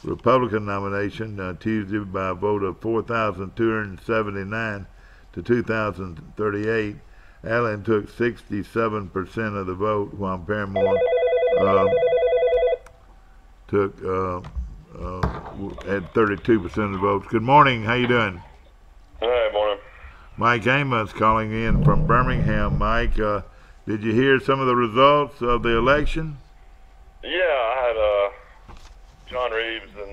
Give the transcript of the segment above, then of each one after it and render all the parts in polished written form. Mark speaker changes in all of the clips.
Speaker 1: Republican nomination Tuesday by a vote of 4,279 to 2,038. Allen took 67% of the vote, while Paramore uh, took had 32% of the votes. Good morning. How you doing?
Speaker 2: Hey, morning.
Speaker 1: Mike Amos calling in from Birmingham. Mike, did you hear some of the results of the election?
Speaker 2: Yeah, I had John Reeves and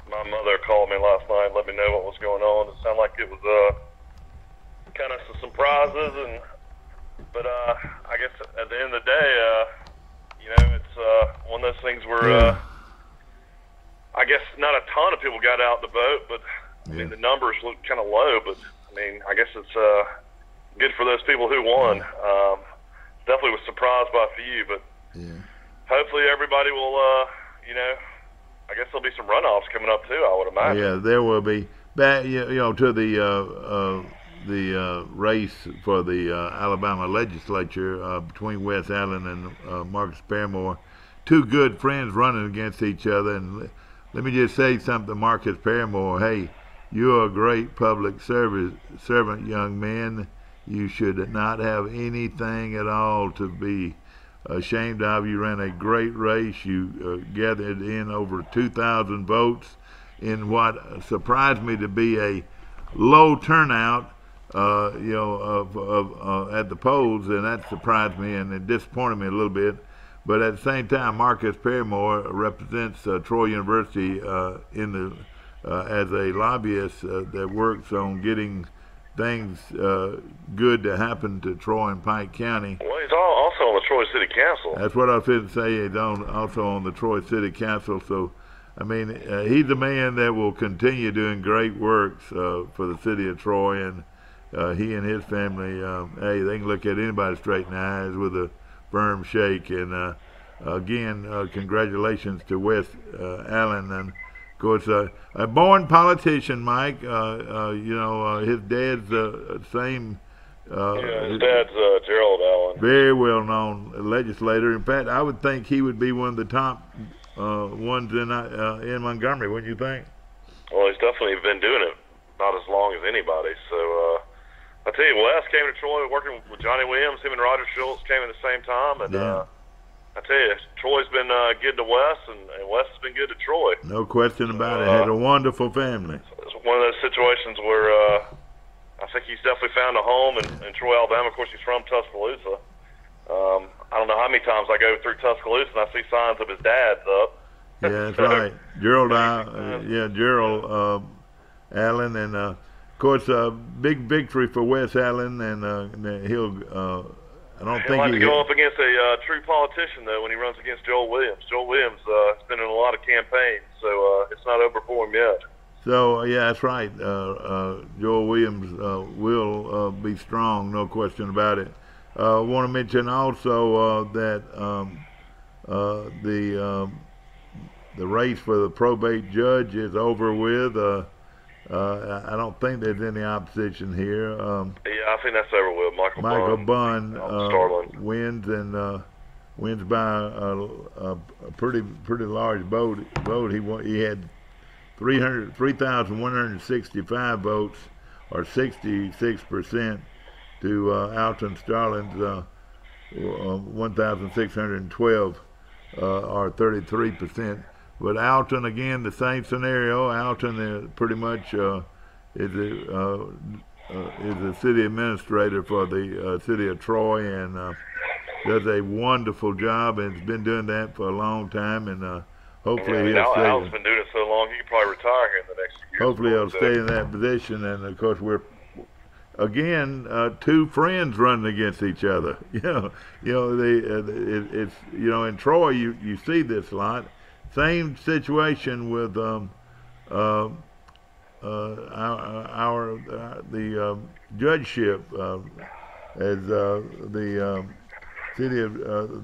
Speaker 2: my mother called me last night and let me know what was going on. It sounded like it was kind of some surprises, but I guess at the end of the day, it's one of those things where I guess not a ton of people got out to vote, but I mean the numbers look kind of low. But I mean, I guess it's good for those people who won. Definitely was surprised by a few, but hopefully everybody will. I guess there'll be some runoffs coming up too, I would imagine.
Speaker 1: Yeah, there will be. Back, to the race for the Alabama legislature between Wes Allen and Marcus Paramore, two good friends running against each other. And let me just say something, Marcus Paramore. Hey, you're a great public servant, young man. You should not have anything at all to be ashamed of. You ran a great race. You gathered in over 2,000 votes in what surprised me to be a low turnout, at the polls, and that surprised me and it disappointed me a little bit. But at the same time, Marcus Paramore represents Troy University as a lobbyist that works on getting things good to happen to Troy and Pike County.
Speaker 2: Well, he's also on the Troy City Council.
Speaker 1: That's what I was going to say. He's also on the Troy City Council. So, I mean, he's a man that will continue doing great works for the city of Troy, and he and his family, hey, they can look at anybody straight in the eyes with a firm shake. And again, congratulations to Wes Allen. And of course, a born politician, Mike. His dad's same.
Speaker 2: His dad's Gerald Allen.
Speaker 1: Very well-known legislator. In fact, I would think he would be one of the top ones in Montgomery. Wouldn't you think?
Speaker 2: Well, he's definitely been doing it not as long as anybody. So I tell you, Wes came to Troy working with Johnny Williams. Him and Roger Schultz came at the same time, and I tell you, Troy's been good to Wes, and Wes has been good to Troy.
Speaker 1: No question about it. Had a wonderful family.
Speaker 2: It's one of those situations where I think he's definitely found a home in Troy, Alabama. Of course, he's from Tuscaloosa. I don't know how many times I go through Tuscaloosa and I see signs of his dad's up.
Speaker 1: Yeah, that's right. Gerald Allen, and of course, big victory for Wes Allen, and he'll. He'll have to go
Speaker 2: up against a true politician, though, when he runs against Joel Williams. Joel Williams has been in a lot of campaigns, so it's not over for him yet.
Speaker 1: So, yeah, that's right. Joel Williams will be strong, no question about it. I want to mention also that the race for the probate judge is over with. I don't think there's any opposition here.
Speaker 2: I think that's over with. Michael
Speaker 1: Bunn wins, and wins by a pretty large vote. He had 3,165 votes, or 66%, to Alton Starling's 1,612, or 33%. But Alton, again, the same scenario. Alton is pretty much is the city administrator for the city of Troy, and does a wonderful job, and has been doing that for a long time. And hopefully he'll stay.
Speaker 2: Al's been doing it so long, he could probably retire here in the next year.
Speaker 1: Hopefully he'll stay in that position. And of course, we're again two friends running against each other. It's in Troy you see this a lot. Same situation with the judgeship as the city of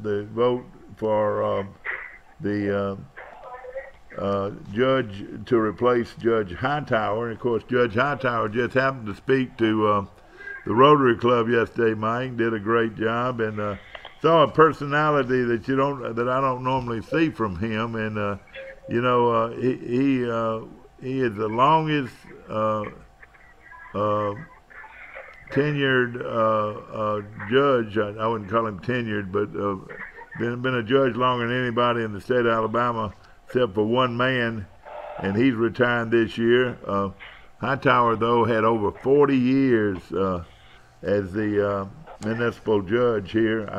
Speaker 1: the vote for the judge to replace Judge Hightower. And of course, Judge Hightower just happened to speak to the Rotary Club yesterday. Mike did a great job, and saw a personality that I don't normally see from him, and You know, he is the longest tenured judge. I wouldn't call him tenured, but been a judge longer than anybody in the state of Alabama, except for one man, and he's retiring this year. Hightower, though, had over 40 years as the municipal judge here.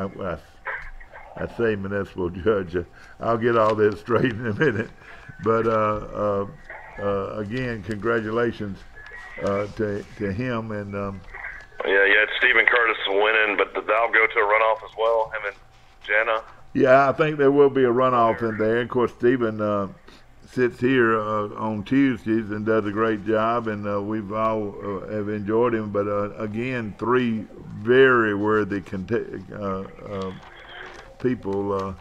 Speaker 1: I say municipal judge. I'll get all this straight in a minute. But again, congratulations to him. And
Speaker 2: yeah, you had Stephen Curtis winning, but that'll go to a runoff as well. Him and Jana.
Speaker 1: Yeah, I think there will be a runoff in there. Of course, Stephen sits here on Tuesdays and does a great job, and we've all have enjoyed him. But again, three very worthy people.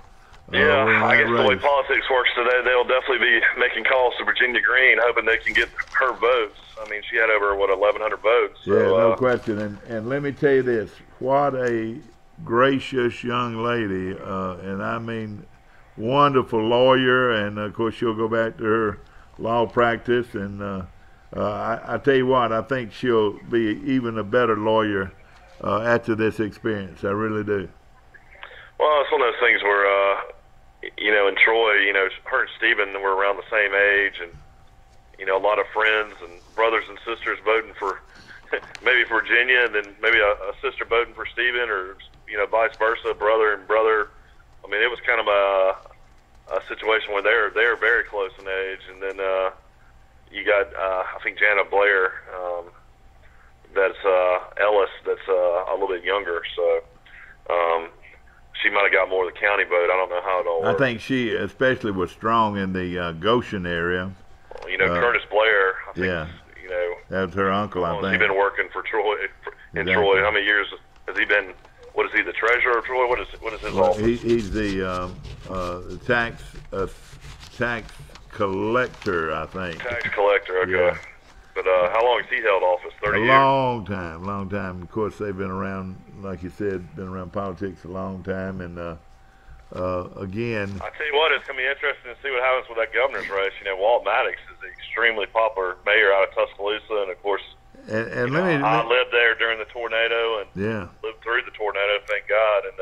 Speaker 2: Yeah, I guess the way politics works today, they'll definitely be making calls to Virginia Green, hoping they can get her votes. I mean, she had over, 1,100 votes. So,
Speaker 1: yeah, no question. And let me tell you this, what a gracious young lady, and I mean wonderful lawyer, and of course she'll go back to her law practice, and I tell you what, I think she'll be even a better lawyer after this experience. I really do.
Speaker 2: Well, it's one of those things where, in Troy, her and Stephen were around the same age, and, a lot of friends and brothers and sisters voting for maybe Virginia, and then maybe a sister voting for Stephen, or, vice versa, brother and brother. I mean, it was kind of a situation where they're very close in age, and then you got, I think, Jana Blair, that's Ellis, that's a little bit younger, so she might have got more of the county vote. I don't know how it all works.
Speaker 1: I think she especially was strong in the Goshen area.
Speaker 2: Well, Curtis Blair, I think,
Speaker 1: yeah. That was her uncle, I think.
Speaker 2: He's been working for Troy,
Speaker 1: Exactly.
Speaker 2: Troy. How many years has he been? What is he, the treasurer of Troy? What is his office?
Speaker 1: He's the tax collector, I think.
Speaker 2: Tax collector, okay.
Speaker 1: Yeah.
Speaker 2: But how long has he held office? 30 years?
Speaker 1: Long time. Of course, they've been around, like you said, been around politics a long time. And again,
Speaker 2: I tell you what, it's going to be interesting to see what happens with that governor's race. Walt Maddox is an extremely popular mayor out of Tuscaloosa, and of course,
Speaker 1: I
Speaker 2: lived there during the tornado and lived through the tornado, thank God, and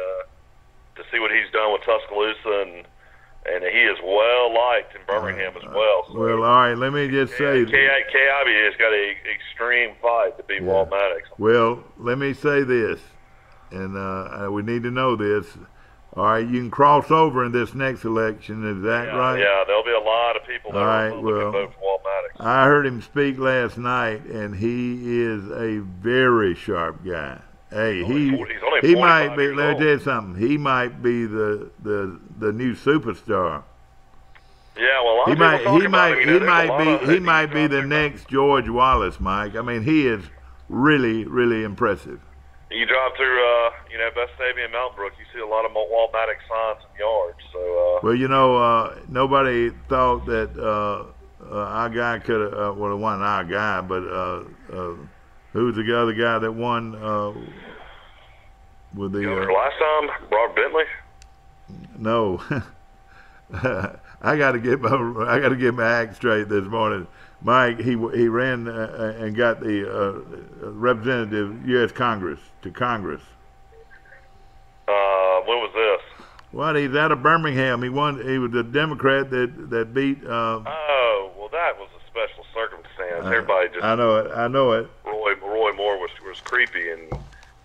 Speaker 2: to see what he's done with Tuscaloosa, and he is well liked in Birmingham as well. So,
Speaker 1: well, all right, let me just say,
Speaker 2: Kay Ivey has got an extreme fight to beat Walt Maddox.
Speaker 1: Well, let me say this, and we need to know this. All right, you can cross over in this next election. Is that right?
Speaker 2: Yeah, there'll be a lot of people that will vote for Walt Maddox.
Speaker 1: I heard him speak last night, and he is a very sharp guy. Hey,
Speaker 2: he's only
Speaker 1: he might be.
Speaker 2: Let
Speaker 1: me tell you something. He might be the new superstar.
Speaker 2: Yeah, well, he
Speaker 1: might be the next George Wallace, Mike. I mean, he is really, really impressive.
Speaker 2: You drive through, Vestavia and Mount Brook, you see a lot of Walt Maddox signs in yards. So,
Speaker 1: well, nobody thought that our guy could have. Well, it wasn't our guy, but who's the other guy that won with the
Speaker 2: last time? Robert Bentley?
Speaker 1: No. I got to get my act straight this morning. Mike, he ran and got the representative U.S. Congress to Congress.
Speaker 2: When was this?
Speaker 1: Well, he's out of Birmingham. He won. He was the Democrat that beat.
Speaker 2: Oh, well, that was a special circumstance. Everybody just.
Speaker 1: I know it.
Speaker 2: Roy Moore was creepy, and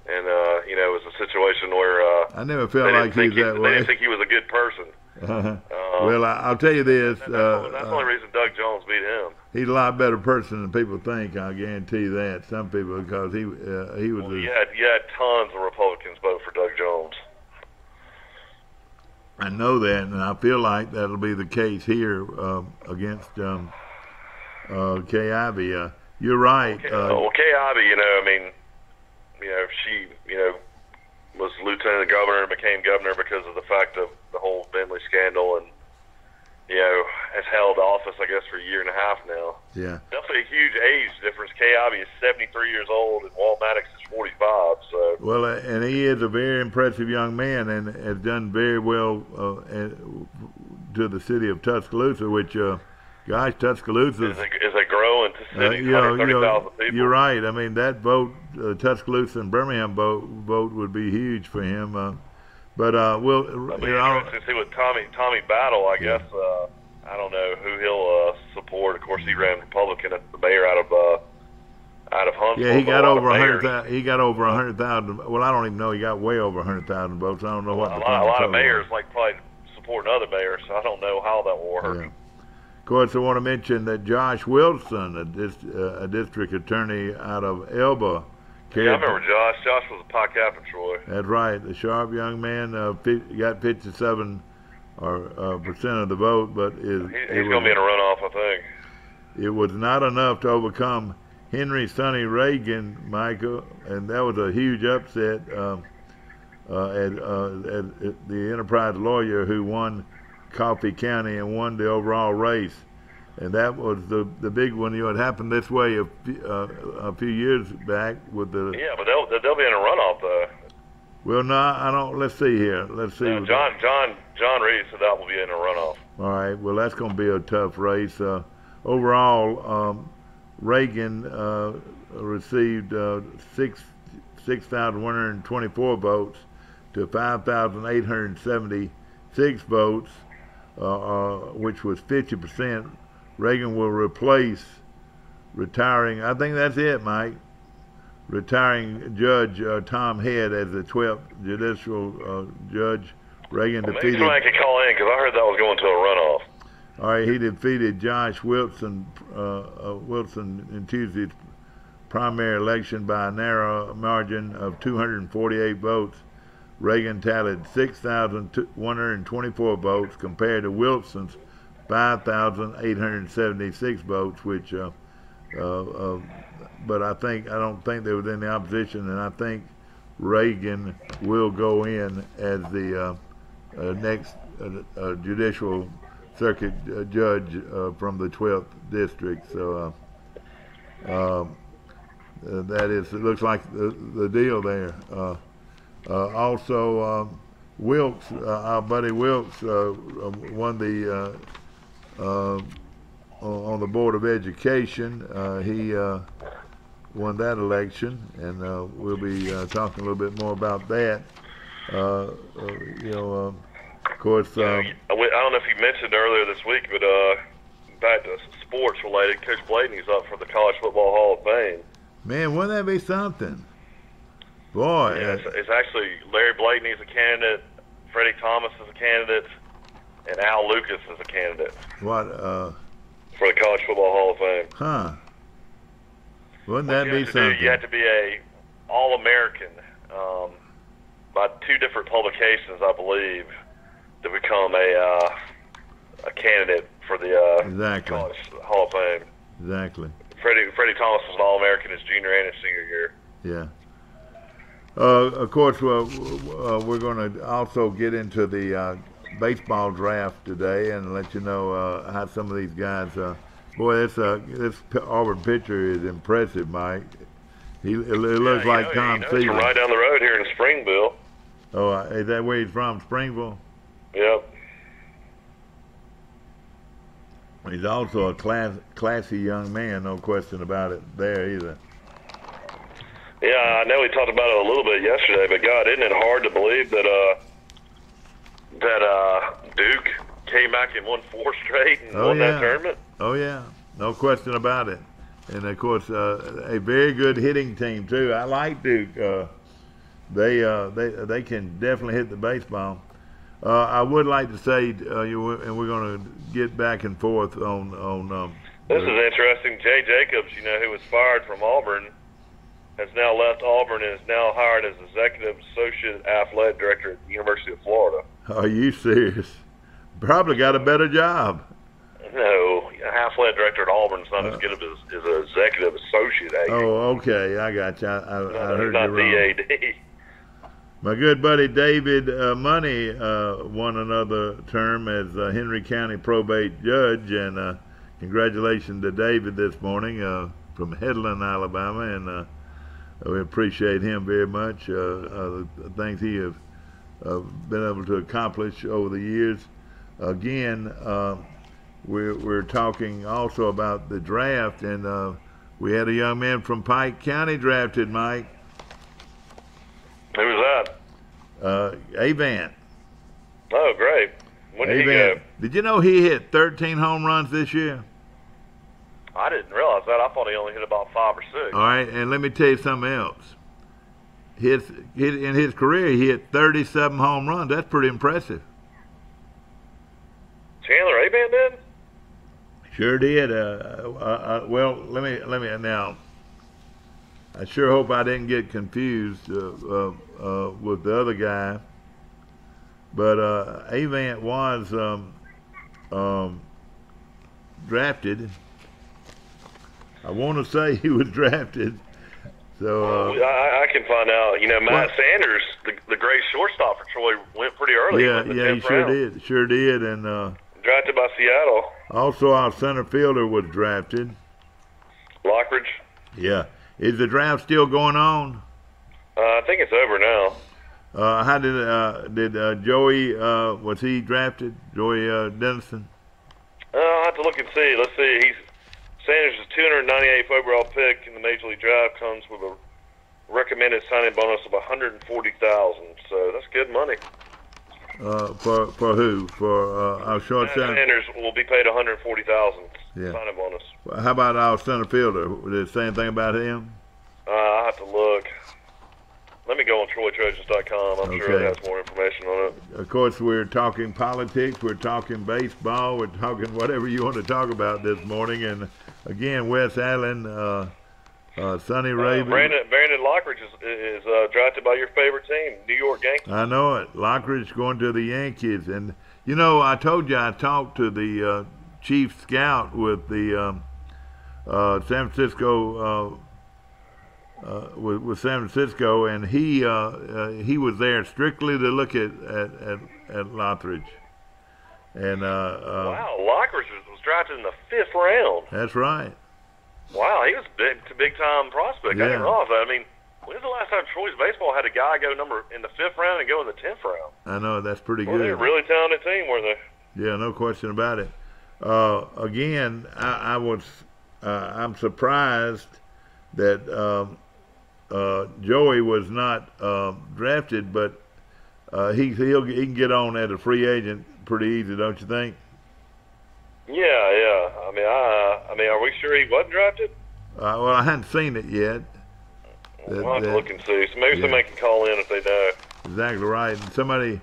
Speaker 2: it was a situation where.
Speaker 1: I never felt like he was that way.
Speaker 2: They didn't think he was a good person.
Speaker 1: Well, I'll tell you this.
Speaker 2: That's the only reason Doug Jones beat him.
Speaker 1: He's a lot better person than people think. I guarantee you that. Some people, because he was.
Speaker 2: Well, you had tons of Republicans vote for Doug Jones.
Speaker 1: I know that, and I feel like that'll be the case here against Kay Ivey. You're right.
Speaker 2: Kay Ivey, she, was lieutenant governor and became governor because of the fact of the whole Bentley scandal, and has held office, I guess, for a year and a half now.
Speaker 1: Yeah.
Speaker 2: Definitely a huge age difference. Kay Ivey is 73 years old, and Walt Maddox is 45. So.
Speaker 1: Well, and he is a very impressive young man, and has done very well to the city of Tuscaloosa, which, gosh, Tuscaloosa
Speaker 2: is a growing city, 130,000 people.
Speaker 1: You're right. I mean, that vote, Tuscaloosa and Birmingham vote would be huge for him. But we'll.
Speaker 2: It'll be interesting to see what Tommy Battle. I guess I don't know who he'll support. Of course, he ran Republican as the mayor out of Huntsville.
Speaker 1: Yeah, he got over 100,000. He got over 100,000. Well, I don't even know. He got way over 100,000 votes. I don't know what.
Speaker 2: A lot of mayors like probably supporting other mayors. So I don't know how that will work.
Speaker 1: Yeah. Of course, I want to mention that Josh Wilson, a district attorney out of Elba.
Speaker 2: Yeah, I remember Josh. Josh was a Pike Cap in Troy.
Speaker 1: That's right. The sharp young man got 57% of the vote, but
Speaker 2: he's going to be in a runoff, I think.
Speaker 1: It was not enough to overcome Henry Sonny Reagan, Michael, and that was a huge upset at the Enterprise lawyer who won Coffee County and won the overall race. And that was the big one. You know, it happened this way a few years back with the.
Speaker 2: Yeah, but they'll be in a runoff though.
Speaker 1: Well, no, I don't. Let's see here. Let's see.
Speaker 2: John Reed said that will be in a runoff.
Speaker 1: All right. Well, that's going to be a tough race. Overall, Reagan received 6,124 votes to 5,876 votes, which was 50%. Reagan will replace retiring, I think that's it, Mike, retiring Judge Tom Head as the 12th judicial judge. Reagan defeated.
Speaker 2: Maybe somebody could call in because I heard that was going to a runoff.
Speaker 1: All right, he defeated Josh Wilson in Tuesday's primary election by a narrow margin of 248 votes. Reagan tallied 6,124 votes compared to Wilson's 5,876 votes, which, but I don't think they were in the opposition, and I think Reagan will go in as the next judicial circuit judge from the 12th district. So that is, it looks like the deal there. Also, Wilkes, our buddy Wilkes, won the on the Board of Education. He won that election, and we'll be talking a little bit more about that. Of course.
Speaker 2: I don't know if you mentioned earlier this week, but back to sports related, Coach Blaney's up for the College Football Hall of Fame.
Speaker 1: Man, wouldn't that be something? Boy.
Speaker 2: Yeah, it's actually Larry Blaney's a candidate, Freddie Thomas is a candidate, and Al Lucas is a candidate.
Speaker 1: What?
Speaker 2: For the College Football Hall of Fame.
Speaker 1: Huh. Wouldn't that be something?
Speaker 2: You have to be a All-American by two different publications, I believe, to become a candidate for the College Hall of Fame.
Speaker 1: Exactly.
Speaker 2: Freddie Thomas was an All-American his junior and his senior year.
Speaker 1: Yeah. Of course, we're going to also get into the baseball draft today and let you know how some of these guys. Boy, this Auburn pitcher is impressive, Mike. It looks like Tom Seaver.
Speaker 2: He's from right down the road here in Springville.
Speaker 1: Oh, is that where he's from, Springville?
Speaker 2: Yep.
Speaker 1: He's also a classy young man, no question about it there either.
Speaker 2: Yeah, I know we talked about it a little bit yesterday, but God, isn't it hard to believe that Duke came back and won 4 straight and won that tournament?
Speaker 1: Oh yeah, no question about it. And of course, a very good hitting team too. I like Duke. They can definitely hit the baseball. I would like to say, and we're going to get back and forth on.
Speaker 2: This is interesting. Jay Jacobs, who was fired from Auburn, has now left Auburn and is now hired as Executive Associate Athletic Director at the University of Florida.
Speaker 1: Are you serious? Probably got a better job.
Speaker 2: No, Athletic Director at Auburn is not as good as an Executive Associate.
Speaker 1: Oh, okay. I got you. I heard you wrong.
Speaker 2: DAD.
Speaker 1: My good buddy David Money won another term as Henry County probate judge, and congratulations to David this morning from Headland, Alabama, and we appreciate him very much. The things he has been able to accomplish over the years. again, we're talking also about the draft, and we had a young man from Pike County drafted, Mike.
Speaker 2: Who was
Speaker 1: that? Avant.
Speaker 2: Oh, great. When did he go?
Speaker 1: Did you know he hit 13 home runs this year?
Speaker 2: I didn't realize that. I thought he only hit about 5 or 6.
Speaker 1: All right, and let me tell you something else. In his career, he hit 37 home runs. That's pretty impressive.
Speaker 2: Chandler Avant did?
Speaker 1: Sure did. Well, let me now. I sure hope I didn't get confused with the other guy. But Avant was drafted. I want to say he was drafted. So
Speaker 2: I can find out. You know, Matt Sanders, the great shortstop for Troy, went pretty early.
Speaker 1: Yeah, he sure did, and
Speaker 2: drafted by Seattle.
Speaker 1: Also, our center fielder was drafted.
Speaker 2: Lockridge.
Speaker 1: Yeah, is the draft still going on?
Speaker 2: I think it's over now.
Speaker 1: How did Joey? Was he drafted? Joey Dennison.
Speaker 2: I'll have to look and see. Let's see. Sanders' 298th overall pick in the Major League Draft comes with a recommended signing bonus of $140,000. So that's good money.
Speaker 1: For who? For our short center.
Speaker 2: Sanders will be paid $140,000 signing bonus.
Speaker 1: How about our center fielder? Did it say anything about him?
Speaker 2: I'll have to look. Let me go on TroyTrojans.com. I'm sure it has more information on it.
Speaker 1: Of course, we're talking politics, we're talking baseball, we're talking whatever you want to talk about this morning. And again, Wes Allen, Sonny Raven.
Speaker 2: Brandon Lockridge is drafted by your favorite team, New York Yankees.
Speaker 1: I know it. Lockridge going to the Yankees. And, you know, I told you I talked to the chief scout with the San Francisco with San Francisco, and he was there strictly to look at Lockridge. And
Speaker 2: wow, Lockridge was drafted in the 5th round.
Speaker 1: That's right.
Speaker 2: Wow, he was big time prospect.
Speaker 1: Yeah.
Speaker 2: I didn't realize that. I mean, when's the last time Troy's baseball had a guy go in the 5th round and go in the 10th round?
Speaker 1: I know, that's pretty good.
Speaker 2: They're a really talented team, weren't they?
Speaker 1: Yeah, no question about it. Again, I'm surprised that Joey was not drafted, but he can get on as a free agent pretty easy, don't you think?
Speaker 2: Yeah. I mean, are we sure he wasn't drafted?
Speaker 1: Well, I hadn't seen it yet.
Speaker 2: We'll have to look and see. So maybe somebody can call in if they know.
Speaker 1: Exactly right. And somebody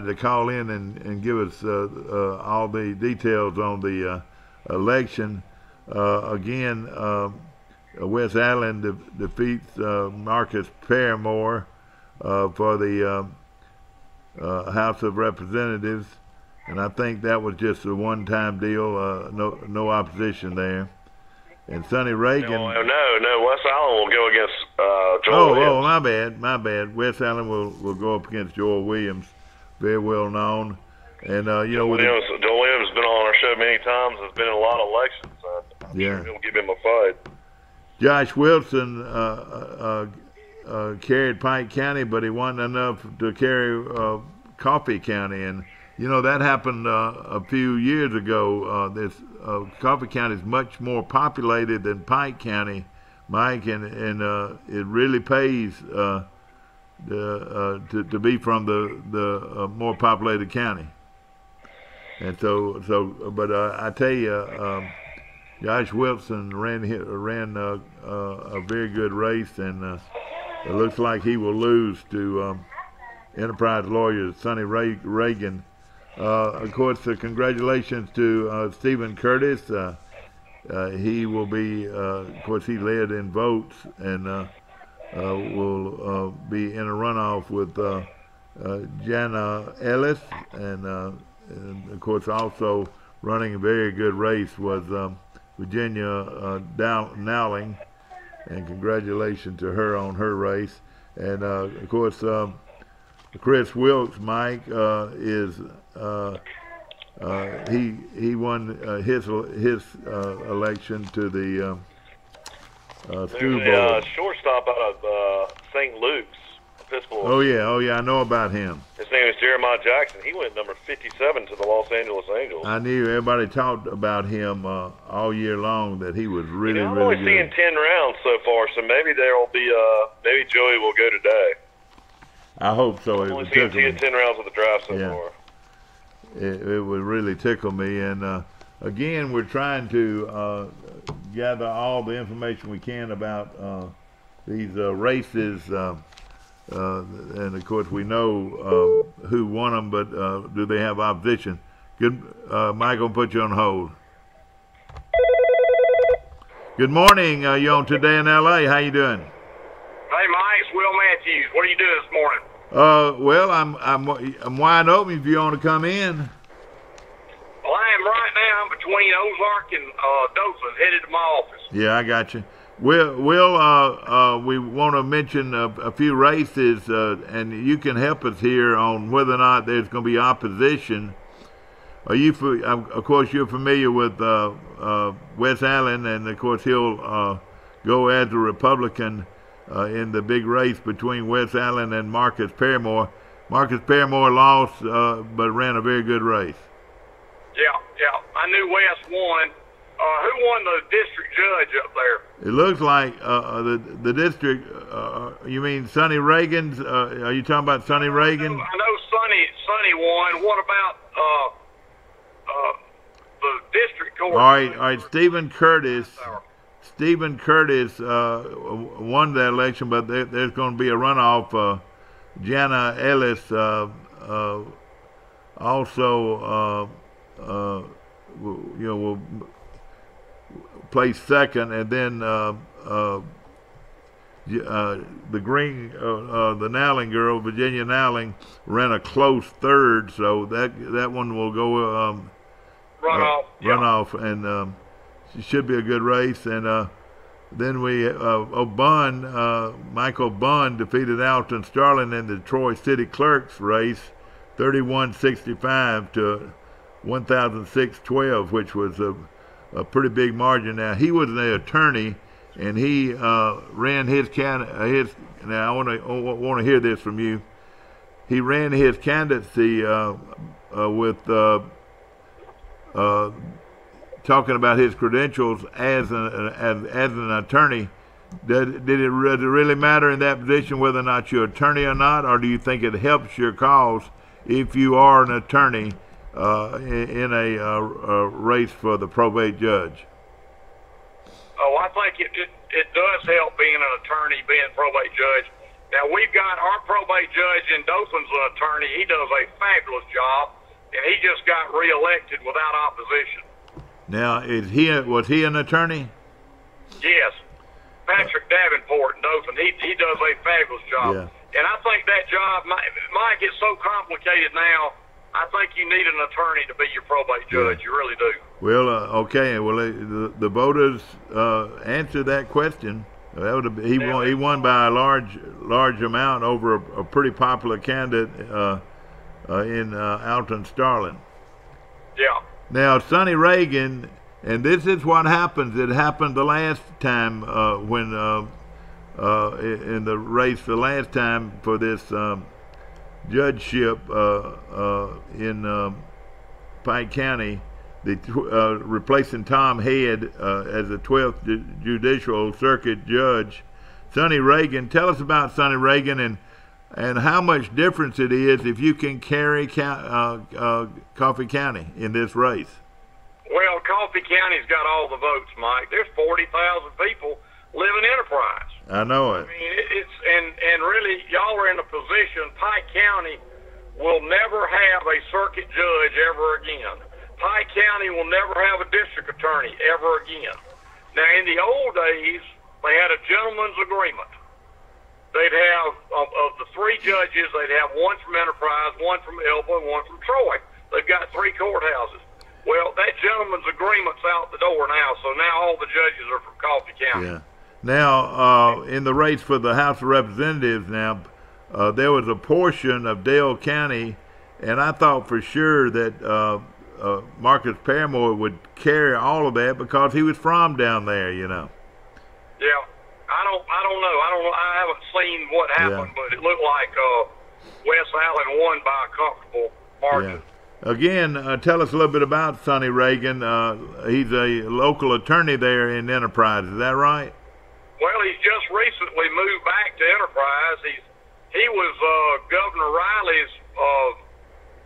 Speaker 1: to call in and give us all the details on the election. Again, Wes Allen defeats Marcus Paramore for the House of Representatives, and I think that was just a one-time deal. No opposition there. And Sonny Reagan.
Speaker 2: No. Wes Allen will go against Joel Williams.
Speaker 1: Oh, my bad. Wes Allen will go up against Joel Williams, very well known. And
Speaker 2: Joel Williams has been on our show many times. Has been in a lot of elections. I'm sure he'll give him a fight.
Speaker 1: Josh Wilson carried Pike County, but he wasn't enough to carry Coffee County, and you know that happened a few years ago. Coffee County is much more populated than Pike County, Mike, and it really pays to be from the more populated county. And but I tell you, Josh Wilson ran a very good race, and it looks like he will lose to Enterprise lawyer Sonny Reagan. Of course, congratulations to Stephen Curtis. He will be, of course, he led in votes and will be in a runoff with Jana Ellis, and of course, also running a very good race was Virginia Dowling, and congratulations to her on her race. And of course, Chris Wilkes, Mike, is he won his election to the school board.
Speaker 2: Shortstop out of St. Luke's, Episcopal.
Speaker 1: Oh yeah, I know about him.
Speaker 2: His name is Jeremiah Jackson. He went number 57 to the Los Angeles Angels.
Speaker 1: I knew everybody talked about him all year long, that he was really,
Speaker 2: I'm
Speaker 1: really
Speaker 2: only seeing
Speaker 1: good.
Speaker 2: 10 rounds so far, so maybe there will be maybe Joey will go today.
Speaker 1: I hope so.
Speaker 2: I'm only seeing 10 rounds of the draft so far.
Speaker 1: It would really tickle me. And again, we're trying to gather all the information we can about these races. And of course, we know who won them, but do they have opposition? Good, Michael, put you on hold. Good morning. You on Today in L.A.? How you doing?
Speaker 3: Hey, Mike, it's Will Matthews. What are you doing this morning?
Speaker 1: Well, I'm wide open if you want to come in.
Speaker 3: Well, I am right now. I'm between Ozark and Dothan, headed to my office.
Speaker 1: Yeah, I got you. We want to mention a few races, and you can help us here on whether or not there's going to be opposition. Are you? Of course, you're familiar with Wes Allen, and of course he'll go as a Republican in the big race between Wes Allen and Marcus Paramore. Marcus Paramore lost, but ran a very good race.
Speaker 3: Yeah. I knew Wes won. Who won the district judge up there?
Speaker 1: It looks like the district. You mean Sonny Reagan's? Are you talking about Sonny Reagan?
Speaker 3: I know Sonny won. What about the district court?
Speaker 1: All right. Stephen Curtis. Stephen Curtis won that election, but there's going to be a runoff. Jana Ellis also, will place second, and then the Nowling girl, Virginia Nowling, ran a close third, so that one will go runoff, and it should be a good race. And then Michael Bunn defeated Alton Starling in the Troy City Clerks race, 31-65 to 1,612, which was a pretty big margin. Now, he was an attorney, and he ran his now I want to hear this from you. He ran his candidacy with talking about his credentials as an attorney. Does it really matter in that position whether or not you're an attorney or not, or do you think it helps your cause if you are an attorney in a race for the probate judge?
Speaker 3: Oh, I think it does help being an attorney, being a probate judge. Now, we've got our probate judge in Dothan's an attorney. He does a fabulous job, and he just got reelected without opposition.
Speaker 1: Now, was he an attorney?
Speaker 3: Yes. Patrick Davenport in Dothan. He does a fabulous job.
Speaker 1: Yeah.
Speaker 3: And I think that job, Mike, it's so complicated now. I think you need an attorney to be your probate judge. You really do.
Speaker 1: Well, okay. Well, the voters answered that question. He won by a large amount over a pretty popular candidate in Alton Starling.
Speaker 3: Yeah.
Speaker 1: Now, Sonny Reagan, and this is what happens. It happened the last time when in the race the last time for this judgeship in Pike County, replacing Tom Head as the 12th Judicial Circuit Judge. Sonny Reagan, tell us about Sonny Reagan and how much difference it is if you can carry Coffee County in this race.
Speaker 3: Well, Coffee County's got all the votes, Mike. There's 40,000 people live in Enterprise.
Speaker 1: I know it.
Speaker 3: I mean, it's and really, y'all are in a position. Pike County will never have a circuit judge ever again. Pike County will never have a district attorney ever again. Now, in the old days, they had a gentleman's agreement. They'd have, of the three judges, they'd have one from Enterprise, one from Elba, and one from Troy. They've got three courthouses. Well, that gentleman's agreement's out the door now, so now all the judges are from Coffee County.
Speaker 1: Yeah. Now, in the race for the House of Representatives now, there was a portion of Dale County, and I thought for sure that Marcus Paramore would carry all of that because he was from down there, you know.
Speaker 3: Yeah. I don't know. I haven't seen what happened, but it looked like Wes Allen won by a comfortable margin.
Speaker 1: Yeah. Again, tell us a little bit about Sonny Reagan. He's a local attorney there in Enterprise. Is that right?
Speaker 3: Well, he's just recently moved back to Enterprise. He was Governor Riley's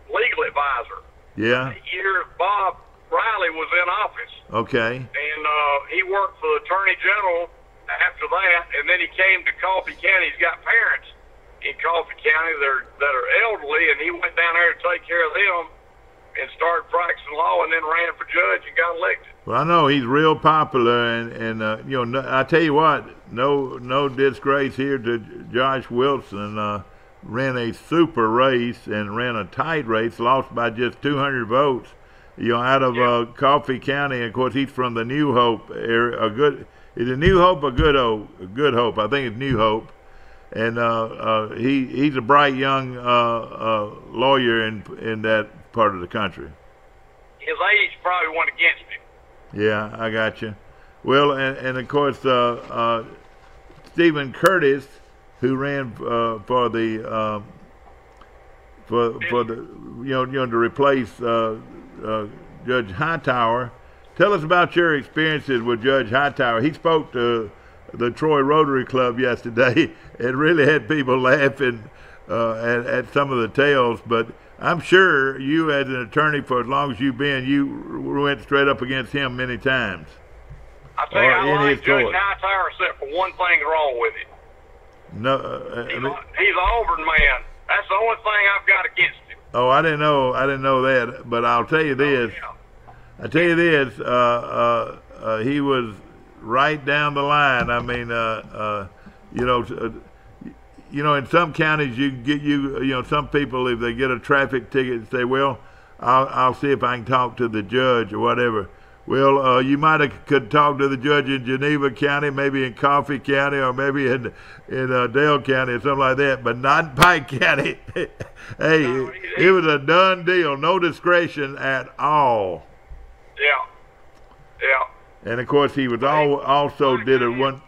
Speaker 3: legal advisor.
Speaker 1: Yeah.
Speaker 3: 8 years Bob Riley was in office.
Speaker 1: Okay.
Speaker 3: And he worked for the Attorney General after that, and then he came to Coffee County. He's got parents in Coffee County that are elderly, and he went down there to take care of them and started practicing law, and then ran for judge and got elected.
Speaker 1: Well, I know he's real popular, and you know, I tell you what, no disgrace here to Josh Wilson. Ran a super race and ran a tight race, lost by just 200 votes. You know, out of Coffee County. Of course, he's from the New Hope area. Is it New Hope or Good Hope? Good Hope. I think it's New Hope. And he's a bright young lawyer in that part of the country.
Speaker 3: His age probably went against him.
Speaker 1: Yeah, I got you. Well, and of course, Stephen Curtis, who ran for the to replace Judge Hightower. Tell us about your experiences with Judge Hightower. He spoke to the Troy Rotary Club yesterday. It really had people laughing at some of the tales, but I'm sure you, as an attorney for as long as you've been, you went straight up against him many times.
Speaker 3: I tell you, I like Judge Hightower except for one thing wrong with it.
Speaker 1: No,
Speaker 3: he's an Auburn man. That's the only thing I've got against him.
Speaker 1: Oh, I didn't know that, but I'll tell you this. He was right down the line. I mean, in some counties some people, if they get a traffic ticket, say, well, I'll see if I can talk to the judge or whatever. Well, you could talk to the judge in Geneva County, maybe in Coffee County, or maybe in Dale County or something like that, but not in Pike County. Hey, it was a done deal, no discretion at all.
Speaker 3: Yeah.
Speaker 1: And of course, he was also did a one.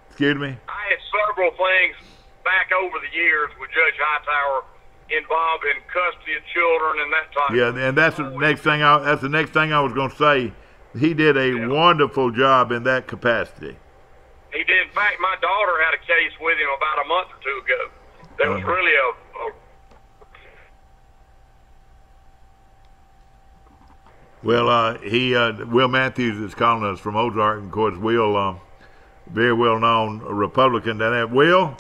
Speaker 1: Excuse me.
Speaker 3: I had several things back over the years with Judge Hightower involved in custody of children and that type.
Speaker 1: Yeah, and that's the next thing. That's the next thing I was going to say. He did a wonderful job in that capacity.
Speaker 3: He did. In fact, my daughter had a case with him about a month or two ago. That was really
Speaker 1: Will Matthews is calling us from Ozark, and of course, Will, very well known Republican down there. Will.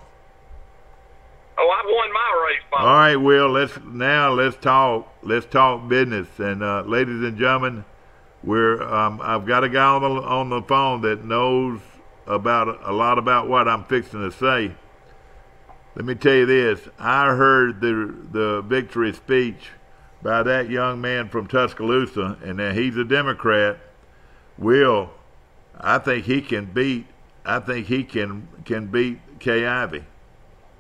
Speaker 3: Oh, I won my race, Bob.
Speaker 1: All right, Will. Let's talk. Let's talk business. And ladies and gentlemen, I've got a guy on the phone that knows a lot about what I'm fixing to say. Let me tell you this. I heard the victory speech by that young man from Tuscaloosa, and now he's a Democrat. Will, I think he can beat Kay Ivey.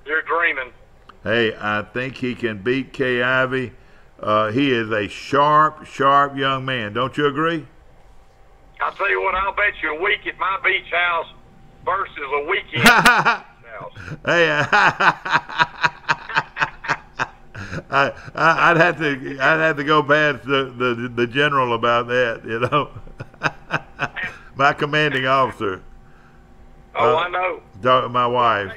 Speaker 3: You're dreaming.
Speaker 1: Hey, I think he can beat Kay Ivey. He is a sharp young man. Don't you agree?
Speaker 3: I'll tell you what, I'll bet you a week at my beach house versus a weekend at my beach house.
Speaker 1: Hey, I'd have to go past the general about that, you know. My commanding officer.
Speaker 3: Oh, I know.
Speaker 1: My wife.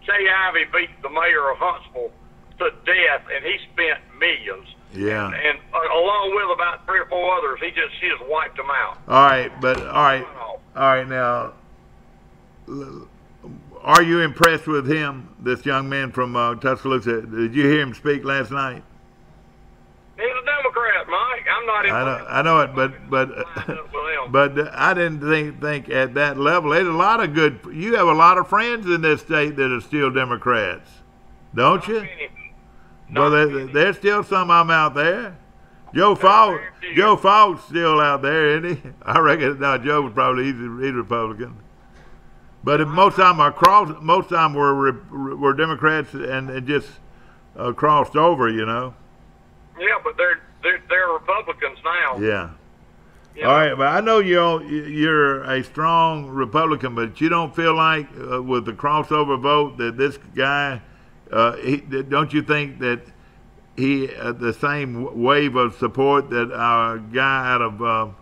Speaker 3: Kay Ivey beat the mayor of Huntsville to death, and he spent millions.
Speaker 1: Yeah.
Speaker 3: And along with about 3 or 4 others, she just wiped them out.
Speaker 1: All right. Now, are you impressed with him, this young man from Tuscaloosa? Did you hear him speak last night?
Speaker 3: He's a Democrat, Mike. I'm not impressed.
Speaker 1: I know it, but I didn't think at that level. There's a lot of you have a lot of friends in this state that are still Democrats, don't you? Well, there's still some of them out there. Joe Fogg's still out there, isn't he? I reckon. No, Joe was probably he's Republican. But if most of them were Democrats and just crossed over, you know.
Speaker 3: Yeah, but they're Republicans now.
Speaker 1: Yeah.
Speaker 3: You
Speaker 1: All
Speaker 3: know?
Speaker 1: right, but I know you're a strong Republican, but you don't feel like with the crossover vote that this guy, don't you think that he the same wave of support that our guy out of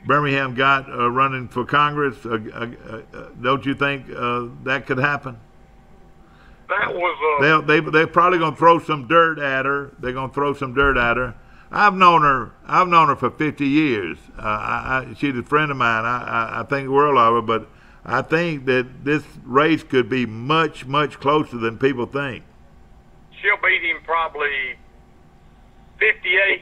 Speaker 1: Birmingham got running for Congress? Don't you think that could happen?
Speaker 3: That was
Speaker 1: They're probably going to throw some dirt at her. They're going to throw some dirt at her. I've known her for 50 years. She's a friend of mine. I think the world of her, but I think that this race could be much, much closer than people think.
Speaker 3: she'll beat him probably 58-42,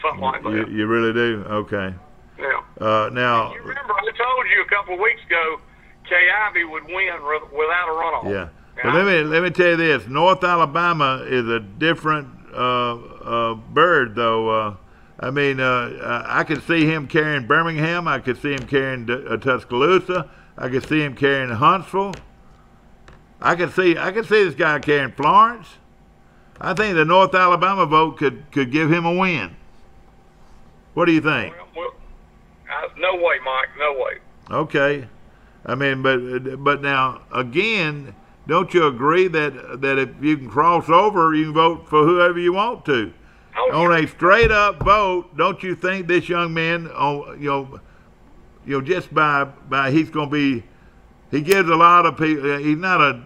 Speaker 3: something like that.
Speaker 1: You really do? Okay.
Speaker 3: Yeah.
Speaker 1: Now.
Speaker 3: You remember, I told you a couple of weeks ago, Kay Ivey would win without a runoff.
Speaker 1: Yeah. But let me tell you this: North Alabama is a different bird, though. I mean, I could see him carrying Birmingham. I could see him carrying Tuscaloosa. I could see him carrying Huntsville. I could see this guy carrying Florence. I think the North Alabama vote could give him a win. What do you think?
Speaker 3: No way, Mike. No way.
Speaker 1: Okay. I mean, but now again, don't you agree that if you can cross over, you can vote for whoever you want to? On a straight up vote, don't you think this young man, just by he's going to be, he gives a lot of people. He's not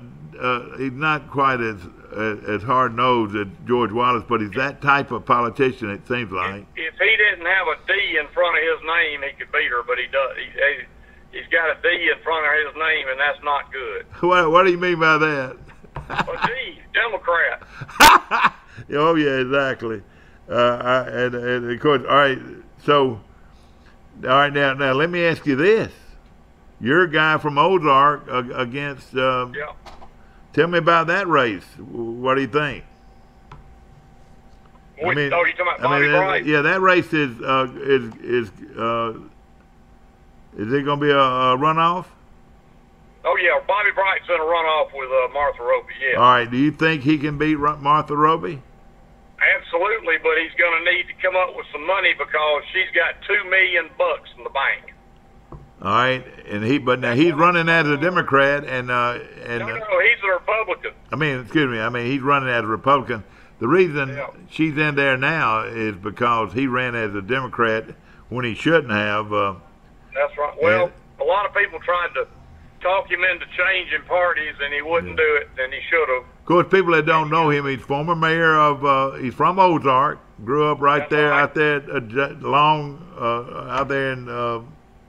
Speaker 1: quite as hard nosed as George Wallace, but he's that type of politician. It seems like.
Speaker 3: If he didn't have a D in front of his name, he could beat her. But he does. He's got a D in front of his name, and that's not good.
Speaker 1: What do you mean by that?
Speaker 3: A D, Democrat.
Speaker 1: Oh yeah, exactly. And of course, all right. So, all right, now let me ask you this: you're a guy from Ozark against.
Speaker 3: Yeah.
Speaker 1: Tell me about that race. What do you think?
Speaker 3: You talking about Bobby Bright?
Speaker 1: Yeah, that race is it going to be a runoff?
Speaker 3: Oh yeah, Bobby Bright's in a runoff with Martha Roby. Yeah.
Speaker 1: All right. Do you think he can beat Martha Roby?
Speaker 3: Absolutely, but he's going to need to come up with some money because she's got $2 million in the bank.
Speaker 1: All right, but now he's running as a Democrat, and
Speaker 3: No, he's a Republican.
Speaker 1: He's running as a Republican. The reason she's in there now is because he ran as a Democrat when he shouldn't have.
Speaker 3: That's right. Well, a lot of people tried to talk him into changing parties, and he wouldn't do it, and he should have.
Speaker 1: Of course, people that don't know him, he's former mayor of. He's from Ozark. Grew up out there, out there in.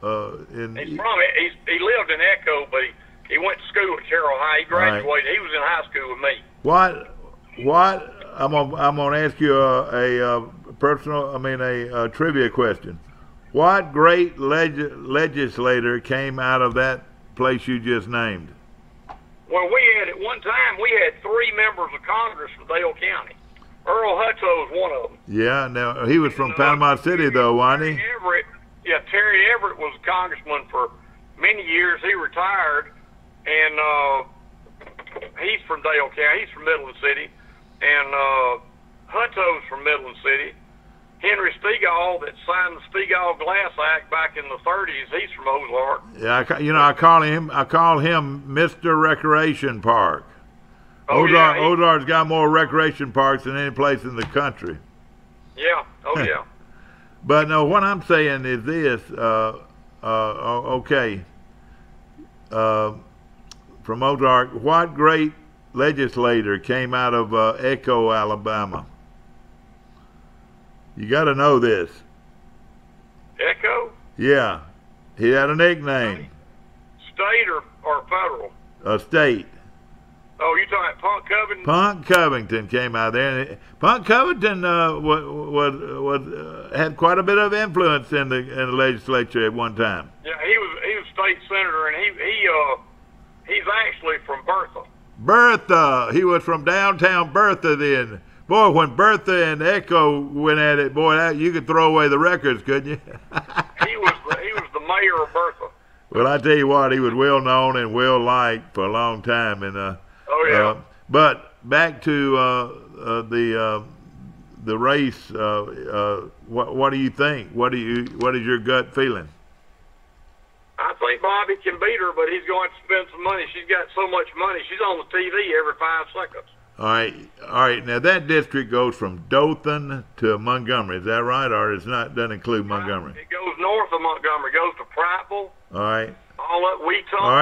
Speaker 3: He's from it. He lived in Echo, but he went to school at Carroll High. He graduated. Right. He was in high school with me.
Speaker 1: What? I'm gonna ask you a trivia question. What great legislator came out of that place you just named?
Speaker 3: Well, at one time we had 3 members of Congress from Dale County. Earl Hutto was one of them. Yeah,
Speaker 1: now he was from Panama City, though, wasn't he?
Speaker 3: Terry Everett was a congressman for many years. He retired, and he's from Dale County. He's from Midland City, and Hutto's from Midland City. Henry Stegall, that signed the Stegall Glass Act back in the 30s, he's from Ozark.
Speaker 1: Yeah, I call him Mr. Recreation Park. Ozark's got more recreation parks than any place in the country.
Speaker 3: Yeah. Oh yeah.
Speaker 1: But no, what I'm saying is this. Okay. From Ozark, what great legislator came out of Echo, Alabama? You got to know this.
Speaker 3: Echo?
Speaker 1: Yeah. He had a nickname.
Speaker 3: State or federal?
Speaker 1: State.
Speaker 3: Oh, you talking about Punk Covington?
Speaker 1: Punk Covington came out there. Punk Covington had quite a bit of influence in the legislature at one time.
Speaker 3: Yeah, he was state senator, and he's actually from Bertha.
Speaker 1: Bertha. He was from downtown Bertha then. Boy, when Bertha and Echo went at it, boy, you could throw away the records, couldn't you?
Speaker 3: He was the mayor of Bertha.
Speaker 1: Well, I tell you what, he was well known and well liked for a long time, and
Speaker 3: but
Speaker 1: back to the race. What do you think? What is your gut feeling?
Speaker 3: I think Bobby can beat her, but he's going to spend some money. She's got so much money. She's on the TV every 5 seconds.
Speaker 1: All right. Now that district goes from Dothan to Montgomery. Is that right, or it's not? Doesn't include Montgomery.
Speaker 3: It goes north of Montgomery. Goes to Prattville.
Speaker 1: All right.
Speaker 3: All up Weeton.
Speaker 1: All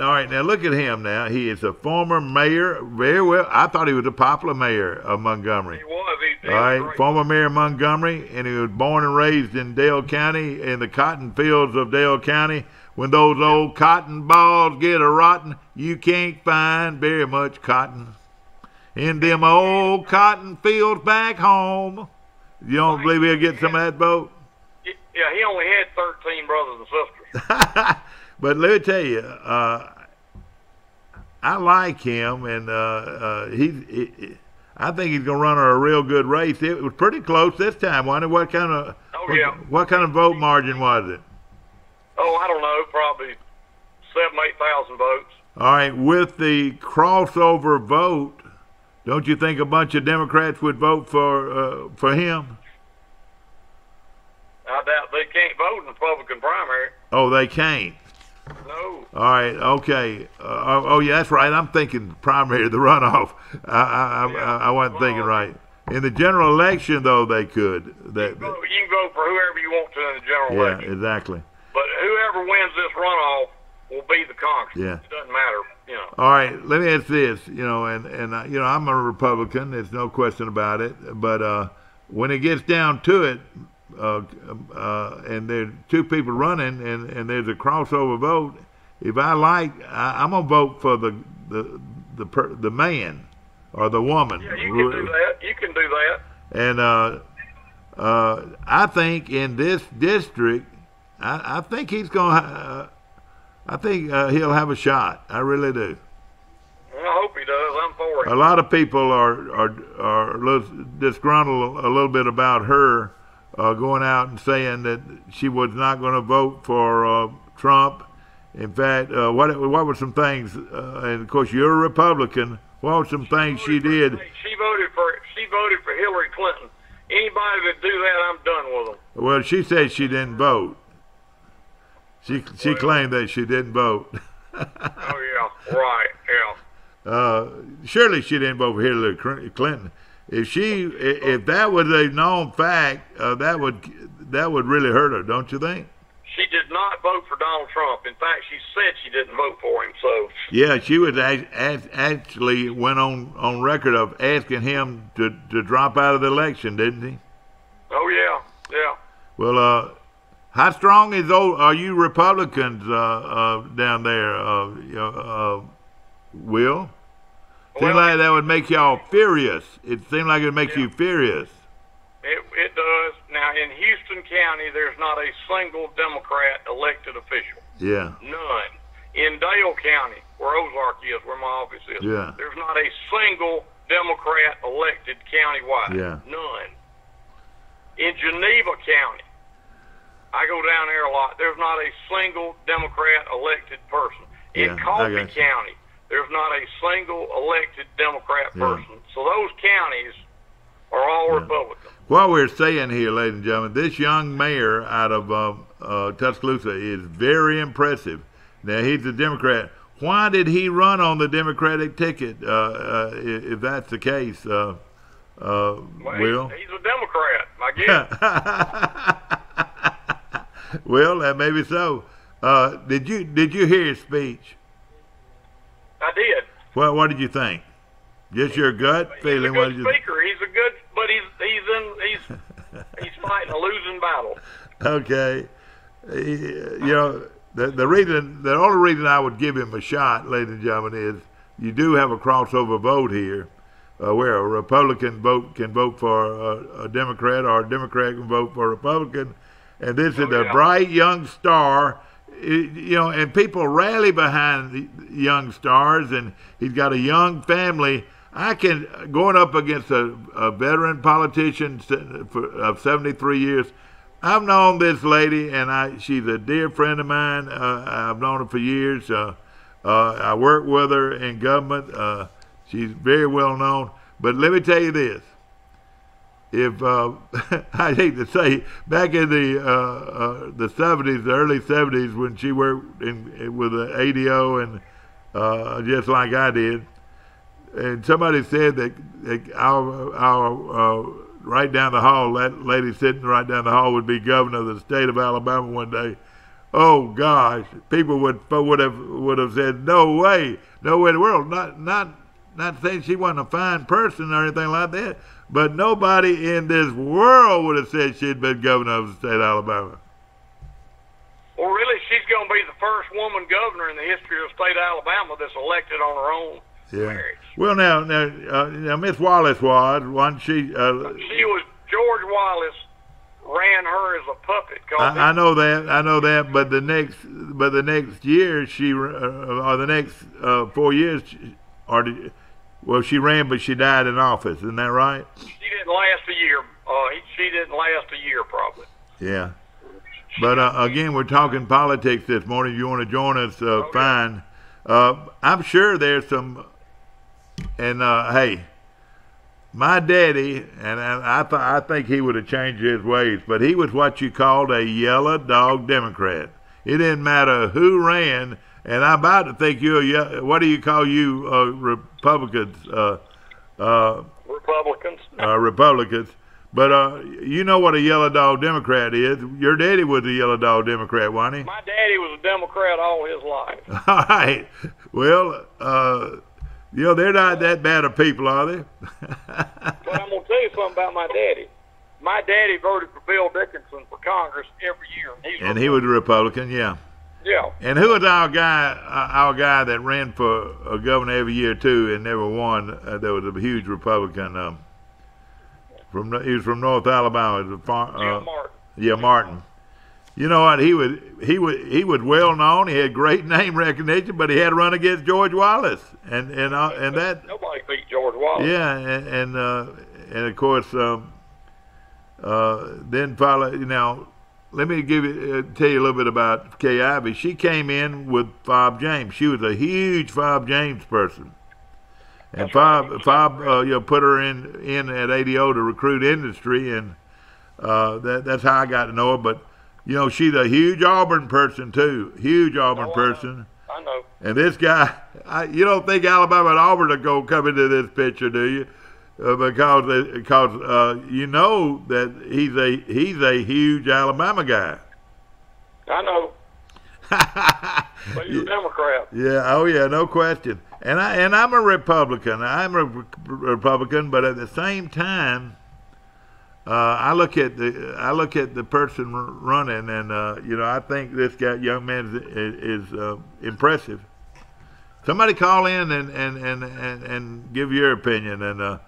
Speaker 1: right. Now look at him. Now he is a former mayor. Very well. I thought he was a popular mayor of Montgomery.
Speaker 3: He was. He
Speaker 1: All
Speaker 3: was
Speaker 1: right.
Speaker 3: great.
Speaker 1: Former mayor of Montgomery, and he was born and raised in Dale County, in the cotton fields of Dale County. When those old cotton balls get a rotten, you can't find very much cotton in them old cotton fields back home. You don't believe he'll get some of that vote?
Speaker 3: Yeah, he only had 13 brothers and sisters.
Speaker 1: But let me tell you, I like him, and I think he's going to run a real good race. It was pretty close this time, wasn't it? What kind of vote margin was it?
Speaker 3: Oh, I don't know, probably 7,000-8,000 votes.
Speaker 1: All right, with the crossover vote, don't you think a bunch of Democrats would vote for him?
Speaker 3: I doubt they can't vote in the Republican primary.
Speaker 1: Oh, they can't.
Speaker 3: No.
Speaker 1: All right, okay. Yeah, that's right. I'm thinking primary, the runoff. I wasn't thinking right. In the general election, though, they could.
Speaker 3: You can vote for whoever you want to in the general election.
Speaker 1: Yeah, exactly.
Speaker 3: But whoever wins this runoff will be the Congress.
Speaker 1: Yeah.
Speaker 3: It doesn't matter, you know.
Speaker 1: All right, let me ask this. I'm a Republican. There's no question about it. But when it gets down to it, and there's two people running, and there's a crossover vote, if I'm gonna vote for the man or the woman.
Speaker 3: Yeah, you can do that. You can do that.
Speaker 1: And I think in this district, I think he's gonna. I think he'll have a shot. I really do.
Speaker 3: Well, I hope he does. I'm for it.
Speaker 1: A lot of people are a little disgruntled a little bit about her going out and saying that she was not going to vote for Trump. In fact, what were some things? And of course, you're a Republican. What were some things she did?
Speaker 3: She voted for Hillary Clinton. Anybody that do that, I'm done with them.
Speaker 1: Well, she said she didn't vote. She claimed that she didn't vote.
Speaker 3: Oh yeah, right, yeah.
Speaker 1: Surely she didn't vote for Hillary Clinton. If that was a known fact, that would really hurt her, don't you think?
Speaker 3: She did not vote for Donald Trump. In fact, she said she didn't vote for him. So
Speaker 1: yeah, she was actually went on record of asking him to drop out of the election, didn't he?
Speaker 3: Oh yeah, yeah.
Speaker 1: Well, how strong are you Republicans down there, Will? Seems like that would make y'all furious. It seemed like it would make you furious.
Speaker 3: It does. Now, in Houston County, there's not a single Democrat elected official.
Speaker 1: Yeah.
Speaker 3: None. In Dale County, where Ozark is, where my office is, there's not a single Democrat elected countywide.
Speaker 1: Yeah.
Speaker 3: None. In Geneva County, I go down there a lot. There's not a single Democrat elected person. In Coffee County, there's not a single elected Democrat person. So those counties are all Republican.
Speaker 1: What we're saying here, ladies and gentlemen, this young mayor out of Tuscaloosa is very impressive. Now, he's a Democrat. Why did he run on the Democratic ticket, if that's the case, Will?
Speaker 3: He's a Democrat, I guess.
Speaker 1: Well, that may be so. Did you hear his speech?
Speaker 3: I did.
Speaker 1: Well, what did you think? Just your gut feeling?
Speaker 3: He's a good speaker. He's a good, but he's fighting a losing battle.
Speaker 1: Okay, the only reason I would give him a shot, ladies and gentlemen, is you do have a crossover vote here, where a Republican can vote for a Democrat, or a Democrat can vote for a Republican, and this is a bright young star. And people rally behind the young stars, and he's got a young family. Going up against a veteran politician of 73 years. I've known this lady, and she's a dear friend of mine. I've known her for years. I work with her in government. She's very well known. But let me tell you this. if I hate to say, back in the '70s, the early '70s, when she worked with the ADO and just like I did, and somebody said that our right down the hall, that lady sitting right down the hall would be governor of the state of Alabama one day. Oh gosh, people would have said no way in the world. Not saying she wasn't a fine person or anything like that, but nobody in this world would have said she'd been governor of the state of Alabama.
Speaker 3: Well, really, she's going to be the first woman governor in the history of the state of Alabama that's elected on her own marriage.
Speaker 1: Well, now Miss Wallace wasn't she?
Speaker 3: She was. George Wallace ran her as a puppet.
Speaker 1: I know that, but the next year she, or the next 4 years, she ran, but she died in office. Isn't that right?
Speaker 3: She didn't last a year. She didn't last a year, probably.
Speaker 1: Yeah. But again, we're talking politics this morning. If you want to join us, fine. I'm sure there's some. And hey, my daddy, and I think he would have changed his ways, but he was what you called a yellow dog Democrat. It didn't matter who ran. And I'm about to think what do you call you Republicans?
Speaker 3: Republicans.
Speaker 1: Republicans. But you know what a yellow dog Democrat is. Your daddy was a yellow dog Democrat, wasn't he?
Speaker 3: My daddy was a Democrat all his life.
Speaker 1: All right. Well, they're not that bad of people, are they?
Speaker 3: But I'm going to tell you something about my daddy. My daddy voted for Bill Dickinson for Congress every year.
Speaker 1: And he was a Republican, yeah.
Speaker 3: Yeah.
Speaker 1: And who was our guy that ran for a governor every year too and never won? There was a huge Republican. He was from North Alabama.
Speaker 3: Martin.
Speaker 1: Yeah, Martin. You know what? He was well known. He had great name recognition, but he had to run against George Wallace, and that
Speaker 3: nobody beat George Wallace.
Speaker 1: Yeah, and of course then follow. Let me tell you a little bit about Kay Ivey. She came in with Fob James. She was a huge Fob James person, and Fob put her in at ADO to recruit industry, and that's how I got to know her. But she's a huge Auburn person too, huge Auburn person.
Speaker 3: I know.
Speaker 1: And this guy, you don't think Alabama and Auburn are going to come into this picture, do you? Because you know that he's a huge Alabama guy.
Speaker 3: I know. But he's a Democrat.
Speaker 1: Yeah. Oh yeah. No question. And I'm a Republican. I'm a Republican, but at the same time, I look at the person running, and I think this young man is impressive. Somebody call in and give your opinion. And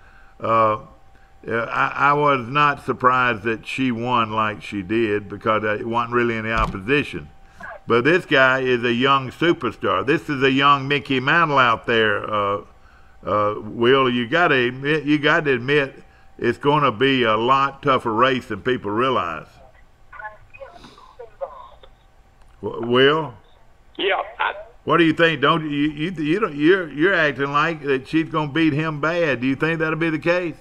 Speaker 1: I was not surprised that she won like she did, because it wasn't really any opposition. But this guy is a young superstar. This is a young Mickey Mantle out there. Will, you got to admit, it's going to be a lot tougher race than people realize. Will?
Speaker 3: Yeah.
Speaker 1: What do you think? Don't you're acting like that she's going to beat him bad? Do you think that'll be the case?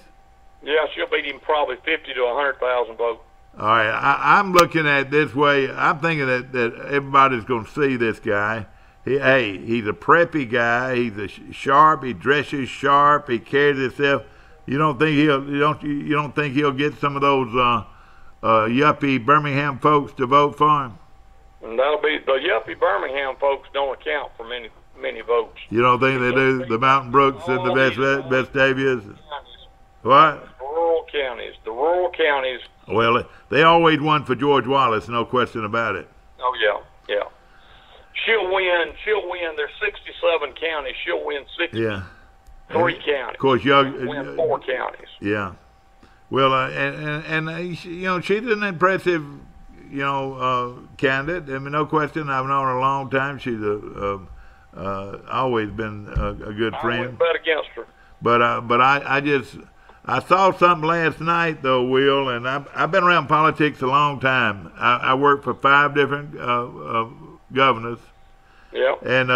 Speaker 3: Yeah, she'll beat him probably 50 to 100,000 votes.
Speaker 1: All right, I'm looking at it this way. I'm thinking that everybody's going to see this guy. He's a preppy guy. He's sharp. He dresses sharp. He carries himself. You don't think he'll get some of those yuppie Birmingham folks to vote for him?
Speaker 3: And that'll be the yuppie Birmingham folks don't account for many votes.
Speaker 1: You don't think they do? The Mountain Brooks and the Vestavias? What?
Speaker 3: The rural counties.
Speaker 1: Well, they always won for George Wallace, no question about it.
Speaker 3: Oh yeah. She'll win. There's 67 counties. She'll win 63 counties. Of
Speaker 1: course,
Speaker 3: win 4 counties.
Speaker 1: Yeah. Well, and she's an impressive, candidate. I mean, no question. I've known her a long time. She's always been a good friend.
Speaker 3: I wouldn't bet against her.
Speaker 1: But I saw something last night, though, Will, and I've been around politics a long time. I worked for 5 different governors.
Speaker 3: Yeah.
Speaker 1: And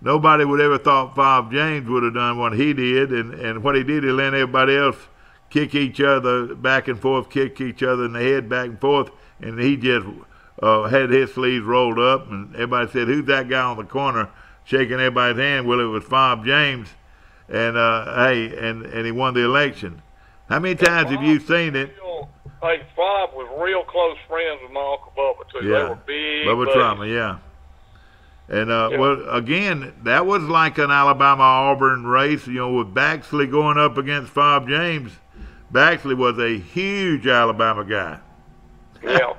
Speaker 1: nobody would ever thought Fob James would have done what he did, and what he did, he let everybody else kick each other back and forth, kick each other in the head back and forth, and he just had his sleeves rolled up, and everybody said, "Who's that guy on the corner shaking everybody's hand?" Well, it was Fob James, and and he won the election. How many times have you seen it?
Speaker 3: Hey, Fob was real close friends with my Uncle Bubba, too.
Speaker 1: Yeah.
Speaker 3: They were big
Speaker 1: Bubba
Speaker 3: buddies.
Speaker 1: Trauma, yeah. And, well, again, that was like an Alabama-Auburn race, with Baxley going up against Fob James. Baxley was a huge Alabama guy.
Speaker 3: Yeah.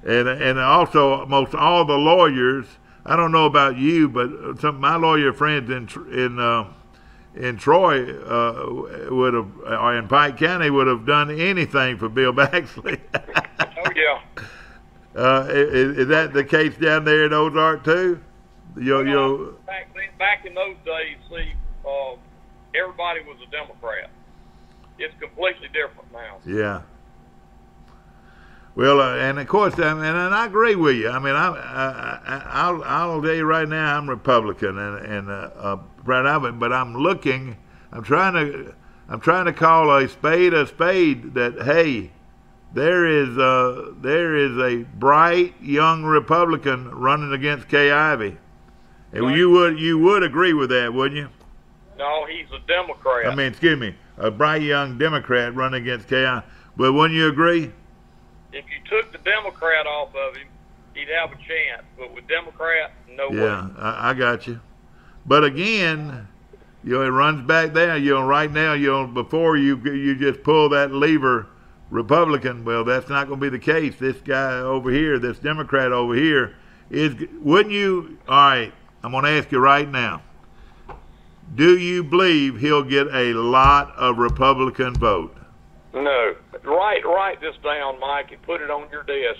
Speaker 1: And also, most all the lawyers, I don't know about you, but some of my lawyer friends in Troy would have, or in Pike County, would have done anything for Bill Baxley.
Speaker 3: Oh, yeah.
Speaker 1: Is that the case down there in Ozark too?
Speaker 3: Back in those days, see, everybody was a Democrat. It's completely different now.
Speaker 1: Yeah. Well, and of course, and I agree with you. I mean, I'll tell you right now, I'm Republican and proud of it. But I'm trying to call a spade. That hey, there is a bright young Republican running against Kay Ivey. And you would agree with that, wouldn't you?
Speaker 3: No, he's a Democrat.
Speaker 1: I mean, excuse me, a bright young Democrat running against Kay Ivey. But wouldn't you agree?
Speaker 3: If you took the Democrat off of him, he'd have a chance. But with Democrat, no way.
Speaker 1: Yeah, I got you. But again, it runs back there. Right now, before you just pull that lever, Republican. Well, that's not going to be the case. This guy over here, this Democrat over here, wouldn't you? All right, I'm going to ask you right now. Do you believe he'll get a lot of Republican vote?
Speaker 3: No. Write this down, Mike, and put it on your desk.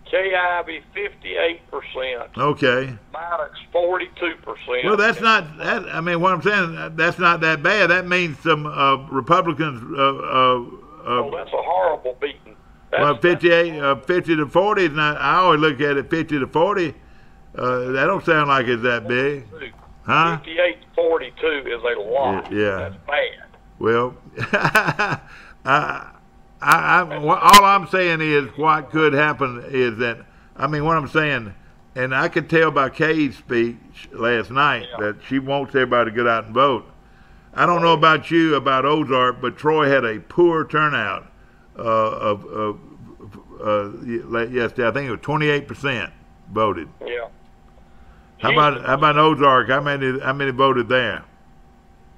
Speaker 3: Kay Ivey, 58%.
Speaker 1: Okay.
Speaker 3: Maddox, 42%.
Speaker 1: Well, that's not that. I mean, what I'm saying, that's not that bad. That means some Republicans.
Speaker 3: That's a horrible beating.
Speaker 1: Well, 50 to 40 is not. I always look at it 50 to 40. That don't sound like it's that big, huh?
Speaker 3: 58 to 42 is a lot.
Speaker 1: Yeah.
Speaker 3: That's bad.
Speaker 1: Well, all I'm saying is what could happen is that, I mean, what I'm saying, and I could tell by Kay's speech last night that she wants everybody to get out and vote. I don't know about you, about Ozark, but Troy had a poor turnout yesterday. I think it was 28% voted.
Speaker 3: Yeah.
Speaker 1: How about Ozark? How many voted there?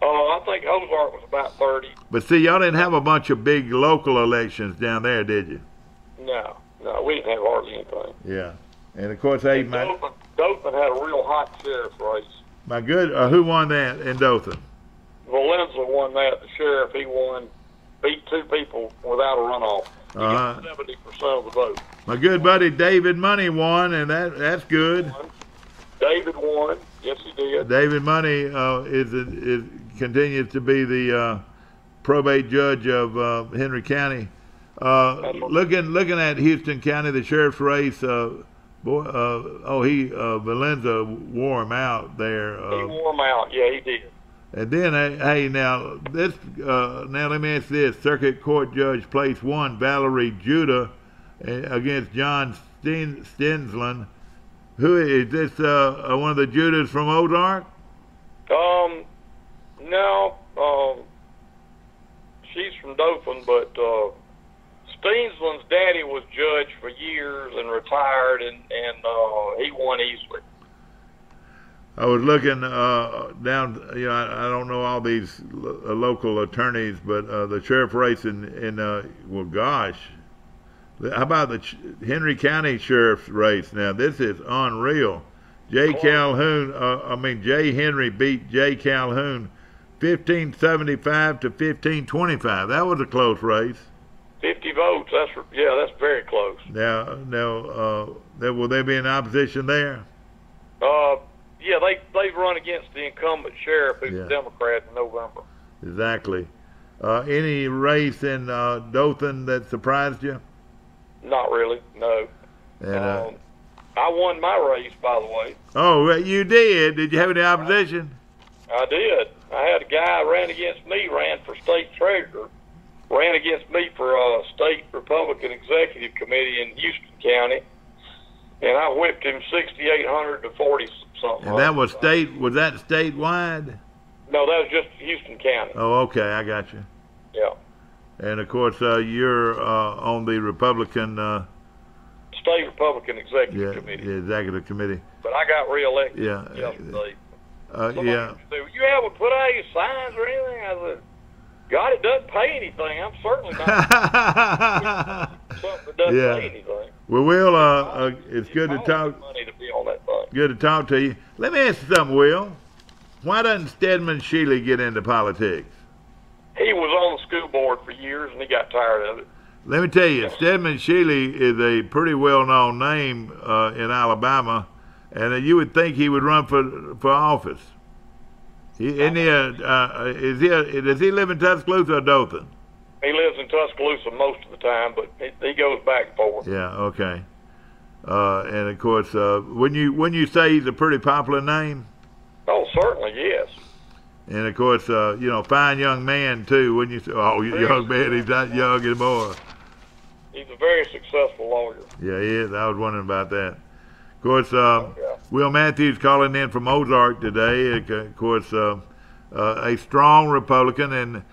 Speaker 3: I think Ozark was about 30.
Speaker 1: But see, y'all didn't have a bunch of big local elections down there, did you?
Speaker 3: No, we didn't have hardly anything.
Speaker 1: Yeah. And of course, hey,
Speaker 3: Dothan had a real hot sheriff's race.
Speaker 1: My good, who won that in Dothan?
Speaker 3: Valenza won that. The sheriff, he won, beat two people without a runoff. He got 70% of the vote.
Speaker 1: My good buddy David Money won, and that's good.
Speaker 3: David won. Yes, he did.
Speaker 1: David Money continues to be the probate judge of Henry County. Looking at Houston County, the sheriff's race. Valenza wore him out there.
Speaker 3: He wore him out. Yeah, he did.
Speaker 1: And then, hey, now let me ask this: Circuit Court Judge Place 1, Valerie Judah, against John Stensland. Who is this? One of the Judahs from Ozark?
Speaker 3: No. She's from Dothan, but Stensland's daddy was judge for years and retired, and he won easily.
Speaker 1: I was looking down. I don't know all these local attorneys, but the sheriff race in well, gosh. How about the Henry County Sheriff's race? Now, this is unreal. Jay Henry beat Jay Calhoun 1575 to 1525. That was a close race.
Speaker 3: 50 votes. That's very close.
Speaker 1: Now, will there be an opposition there?
Speaker 3: Yeah, they run against the incumbent sheriff, who's a Democrat, in November.
Speaker 1: Exactly. Any race in Dothan that surprised you?
Speaker 3: Not really, no.
Speaker 1: And,
Speaker 3: I won my race, by the way.
Speaker 1: Oh, you did? Did you have any opposition?
Speaker 3: I did. I had a guy ran against me, ran for state treasurer. ran against me for a state Republican executive committee in Houston County, and I whipped him 6,800 to 40 something.
Speaker 1: And that was that statewide?
Speaker 3: No, that was just Houston County.
Speaker 1: Oh, okay, I got you.
Speaker 3: Yeah.
Speaker 1: And of course, you're on the Republican.
Speaker 3: State Republican Executive Committee.
Speaker 1: Yeah, Executive Committee.
Speaker 3: But I got reelected
Speaker 1: Yeah.
Speaker 3: yesterday.
Speaker 1: Yeah.
Speaker 3: Said, you haven't put out your signs or anything? I said, God, it doesn't pay anything. I'm certainly not something that doesn't pay anything.
Speaker 1: Well, Will, it's good to talk.
Speaker 3: Money to be on that thing.
Speaker 1: Good to talk to you. Let me ask you something, Will. Why doesn't Stedman Shealy get into politics?
Speaker 3: He was on the school board for years, and he got tired of it.
Speaker 1: Let me tell you, Stedman Shealy is a pretty well-known name in Alabama, and you would think he would run for office. Does he live in Tuscaloosa or Dothan?
Speaker 3: He lives in Tuscaloosa most of the time, but he goes back and forth.
Speaker 1: Yeah, okay. And of course, when you say he's a pretty popular name.
Speaker 3: Oh, certainly, yes.
Speaker 1: And of course, fine young man too. Wouldn't you say? Oh, young man, he's not young anymore.
Speaker 3: He's a very successful lawyer.
Speaker 1: Yeah, he is. I was wondering about that. Of course, Will Matthews calling in from Ozark today. Of course, a strong Republican, and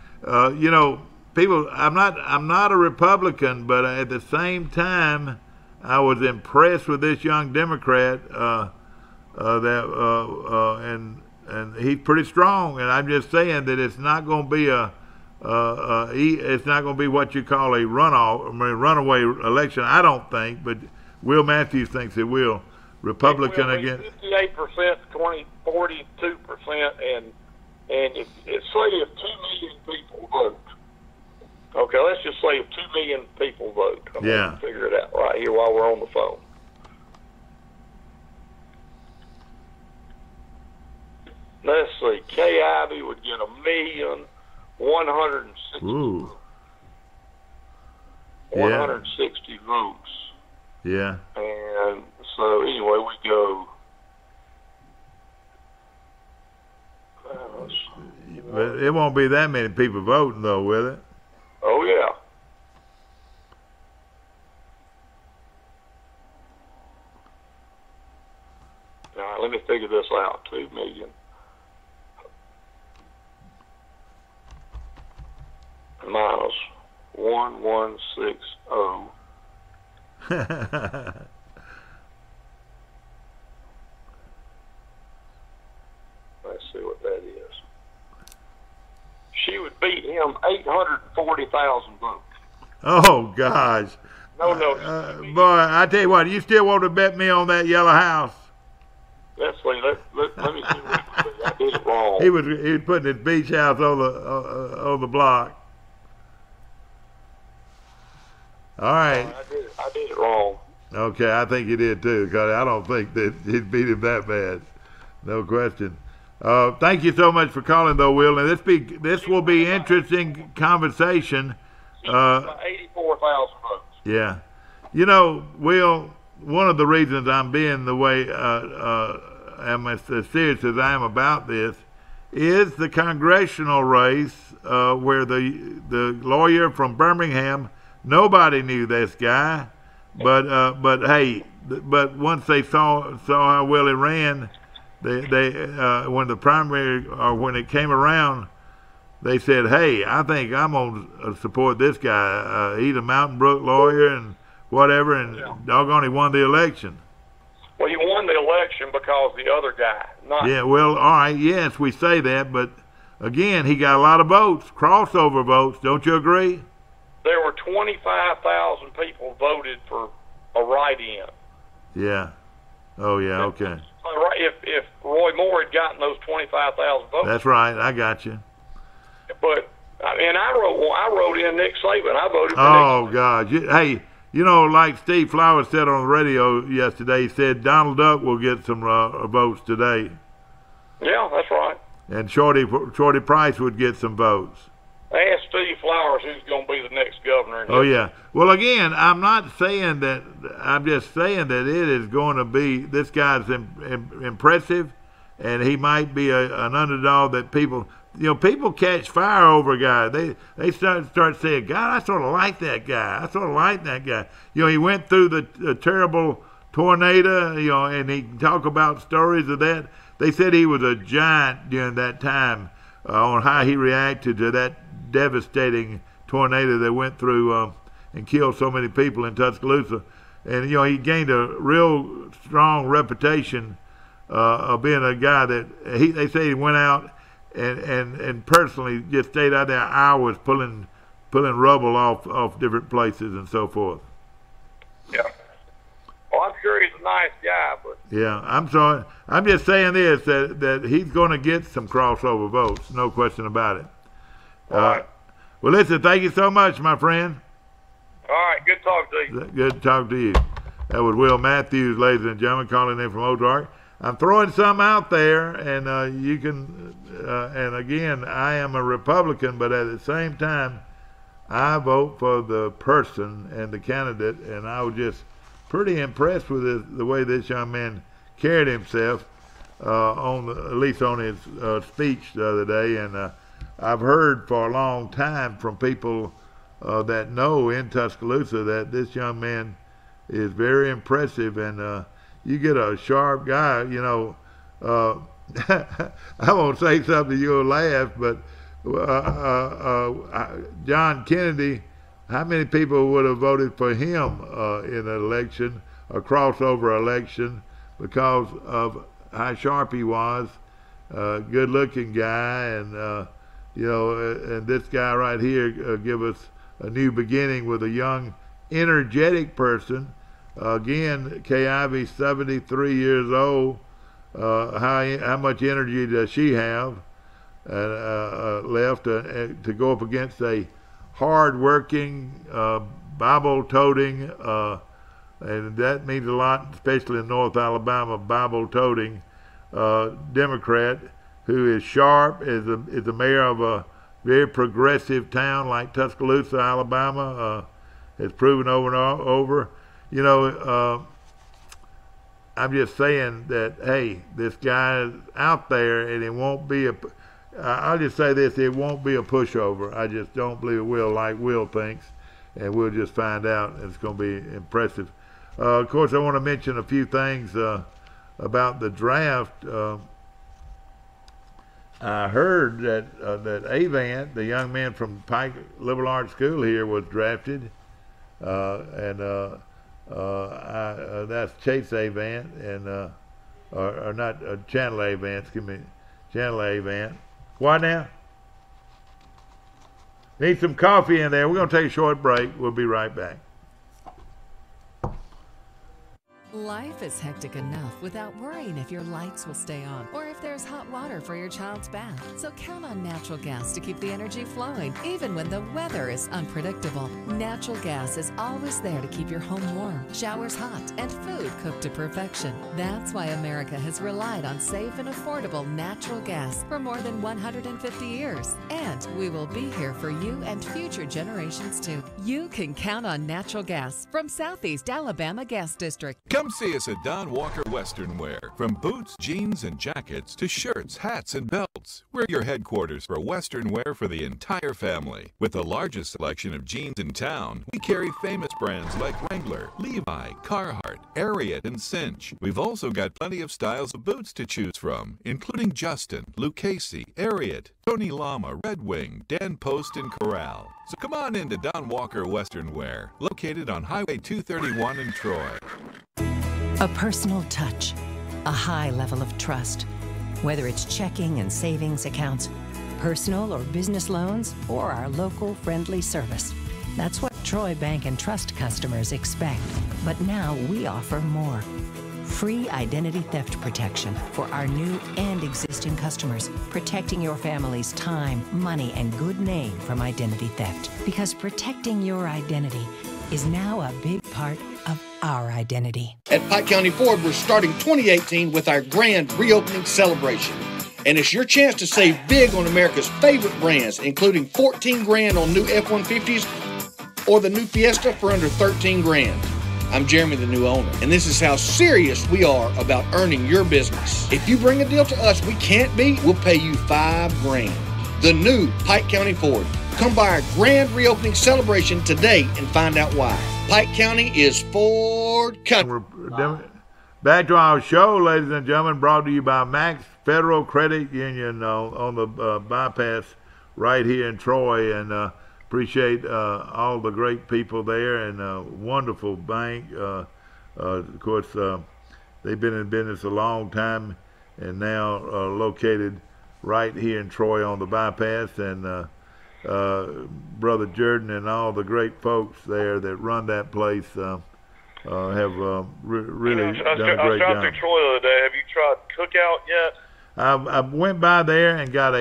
Speaker 1: people. I'm not a Republican, but at the same time, I was impressed with this young Democrat. And he's pretty strong. And I'm just saying that it's not going to be it's not going to be what you call a runaway election. I don't think, but Will Matthews thinks it will. Republican against
Speaker 3: 58%, 42%, and if say if 2 million people vote. Okay, let's just say if 2 million people vote. I'm gonna figure it out right here while we're on the phone. Let's see. Kay Ivey would get 1,160.
Speaker 1: Ooh.
Speaker 3: 160 votes.
Speaker 1: Yeah.
Speaker 3: And so anyway, we go.
Speaker 1: But it won't be that many people voting though, will it?
Speaker 3: Oh yeah. All right, let me figure this out. 2 million. Minus 1160. Let's see what that is. She would beat him 840,000 votes.
Speaker 1: Oh gosh.
Speaker 3: No.
Speaker 1: Boy, I tell you what, you still want to bet me on that yellow house?
Speaker 3: Let's see. Let me see what I did it wrong.
Speaker 1: He was putting his beach house on the block. All right.
Speaker 3: I did it wrong.
Speaker 1: Okay, I think you did too, because I don't think that he'd beat him that bad. No question. Thank you so much for calling, though, Will. And this will be interesting conversation.
Speaker 3: 84,000 votes.
Speaker 1: Yeah. Will, one of the reasons I'm being the way I'm as serious as I am about this is the congressional race where the lawyer from Birmingham. Nobody knew this guy, but once they saw how well he ran, they when the primary or when it came around, they said, "Hey, I think I'm gonna support this guy. He's a Mountain Brook lawyer and whatever." And doggone, he won the election.
Speaker 3: Well, he won the election because the other guy.
Speaker 1: Yeah. Well, all right. Yes, we say that, but again, he got a lot of votes, crossover votes. Don't you agree?
Speaker 3: There were 25,000 people voted for a write-in.
Speaker 1: Yeah. Oh, yeah, okay.
Speaker 3: If Roy Moore had gotten those 25,000 votes.
Speaker 1: That's right. I got you.
Speaker 3: But, I wrote in Nick Saban. I voted for Nick
Speaker 1: Saban. God. Hey, like Steve Flowers said on the radio yesterday, he said Donald Duck will get some votes today.
Speaker 3: Yeah, that's right.
Speaker 1: And Shorty Price would get some votes.
Speaker 3: Ask Steve Flowers who's going to be the next governor.
Speaker 1: Oh, yeah. Well, again, I'm not saying that. I'm just saying that it is going to be, this guy's impressive, and he might be an underdog that people, people catch fire over a guy. They start saying, God, I sort of like that guy. I sort of like that guy. He went through the terrible tornado, and he can talk about stories of that. They said he was a giant during that time on how he reacted to that devastating tornado that went through and killed so many people in Tuscaloosa. And, he gained a real strong reputation of being a guy that they say he went out and personally just stayed out there hours pulling rubble off different places and so forth.
Speaker 3: Yeah. Well, I'm sure he's a nice guy, but
Speaker 1: yeah, I'm sorry. I'm just saying this that he's going to get some crossover votes, no question about it.
Speaker 3: all right.
Speaker 1: Well, listen, thank you so much, my friend.
Speaker 3: All right, good talking to you.
Speaker 1: Good to talk to you. That was Will Matthews, ladies and gentlemen, calling in from Ozark. I'm throwing some out there, and you can. And again, I am a Republican, but at the same time, I vote for the person and the candidate, and I was just pretty impressed with the way this young man carried himself at least on his speech the other day. And I've heard for a long time from people that know in Tuscaloosa that this young man is very impressive, and you get a sharp guy, I won't say something you'll laugh, but John Kennedy, how many people would have voted for him in an election, a crossover election, because of how sharp he was, good-looking guy, and and this guy right here give us a new beginning with a young, energetic person. Again, Kay Ivey, 73 years old. How much energy does she have left to go up against a hard-working, Bible-toting, and that means a lot, especially in North Alabama, Bible-toting Democrat who is sharp, is the mayor of a very progressive town like Tuscaloosa, Alabama, has proven over and over. I'm just saying that, hey, this guy is out there, and it won't be I'll just say this, it won't be a pushover. I just don't believe it will, like Will thinks, and we'll just find out. It's going to be impressive. Of course, I want to mention a few things about the draft. I heard that Avant, the young man from Pike Liberal Arts School here, was drafted, and that's Chase Avant, and or not Chandler Avant. Excuse me, Chandler Avant. What now? Need some coffee in there. We're going to take a short break. We'll be right back.
Speaker 4: Life is hectic enough without worrying if your lights will stay on or if there's hot water for your child's bath. So count on natural gas to keep the energy flowing, even when the weather is unpredictable. Natural gas is always there to keep your home warm, showers hot, and food cooked to perfection. That's why America has relied on safe and affordable natural gas for more than 150 years. And we will be here for you and future generations too. You can count on natural gas from Southeast Alabama Gas District.
Speaker 5: Come see us at Don Walker Western Wear. From boots, jeans, and jackets to shirts, hats, and belts, we're your headquarters for Western wear for the entire family. With the largest selection of jeans in town, we carry famous brands like Wrangler, Levi, Carhartt, Ariat, and Cinch. We've also got plenty of styles of boots to choose from, including Justin, Lucchese, Ariat, Tony Lama, Red Wing, Dan Post, and Corral. So come on in to Don Walker Western Wear, located on Highway 231 in Troy.
Speaker 6: A personal touch, a high level of trust. Whether it's checking and savings accounts, personal or business loans, or our local friendly service. That's what Troy Bank and Trust customers expect. But now we offer more. Free identity theft protection for our new and existing customers, protecting your family's time, money, and good name from identity theft. Because protecting your identity is now a big part of our identity.
Speaker 7: At Pike County Ford, we're starting 2018 with our grand reopening celebration. And it's your chance to save big on America's favorite brands, including $14,000 on new F-150s or the new Fiesta for under $13,000. I'm Jeremy, the new owner, and this is how serious we are about earning your business. If you bring a deal to us we can't beat, we'll pay you $5,000. the new Pike County Ford. Come by our grand reopening celebration today and find out why. Pike County is Ford country.
Speaker 1: Back to our show, ladies and gentlemen, brought to you by Max Federal Credit Union on the bypass right here in Troy, and appreciate all the great people there, and wonderful bank. Of course, they've been in business a long time, and now located right here in Troy on the bypass, and Brother Jordan and all the great folks there that run that place have really done a great
Speaker 2: I was
Speaker 1: job.
Speaker 2: through Troy the other day. Have you tried Cookout yet?
Speaker 1: I went by there and got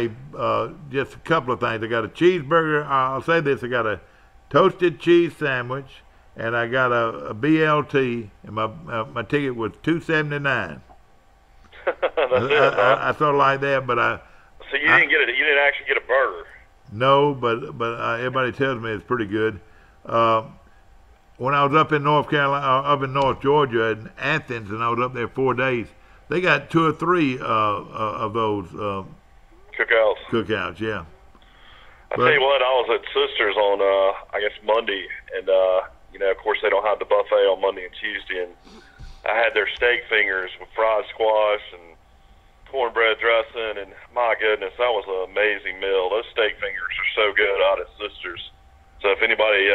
Speaker 1: just a couple of things. I got a cheeseburger. I'll say this: I got a toasted cheese sandwich, and I got a BLT, and my ticket was $2.79. I sort of like that, but
Speaker 2: So you didn't get it. You didn't actually get a burger.
Speaker 1: No, but everybody tells me it's pretty good. When I was up in North Carolina, up in North Georgia, in Athens, and I was up there 4 days, they got 2 or 3 of those cookouts. Yeah.
Speaker 2: I tell you what, I was at Sisters on I guess Monday, and of course they don't have the buffet on Monday and Tuesday, and I had their steak fingers with fried squash and cornbread dressing, and my goodness, that was an amazing meal. Those steak fingers are so good out at Sisters. So if anybody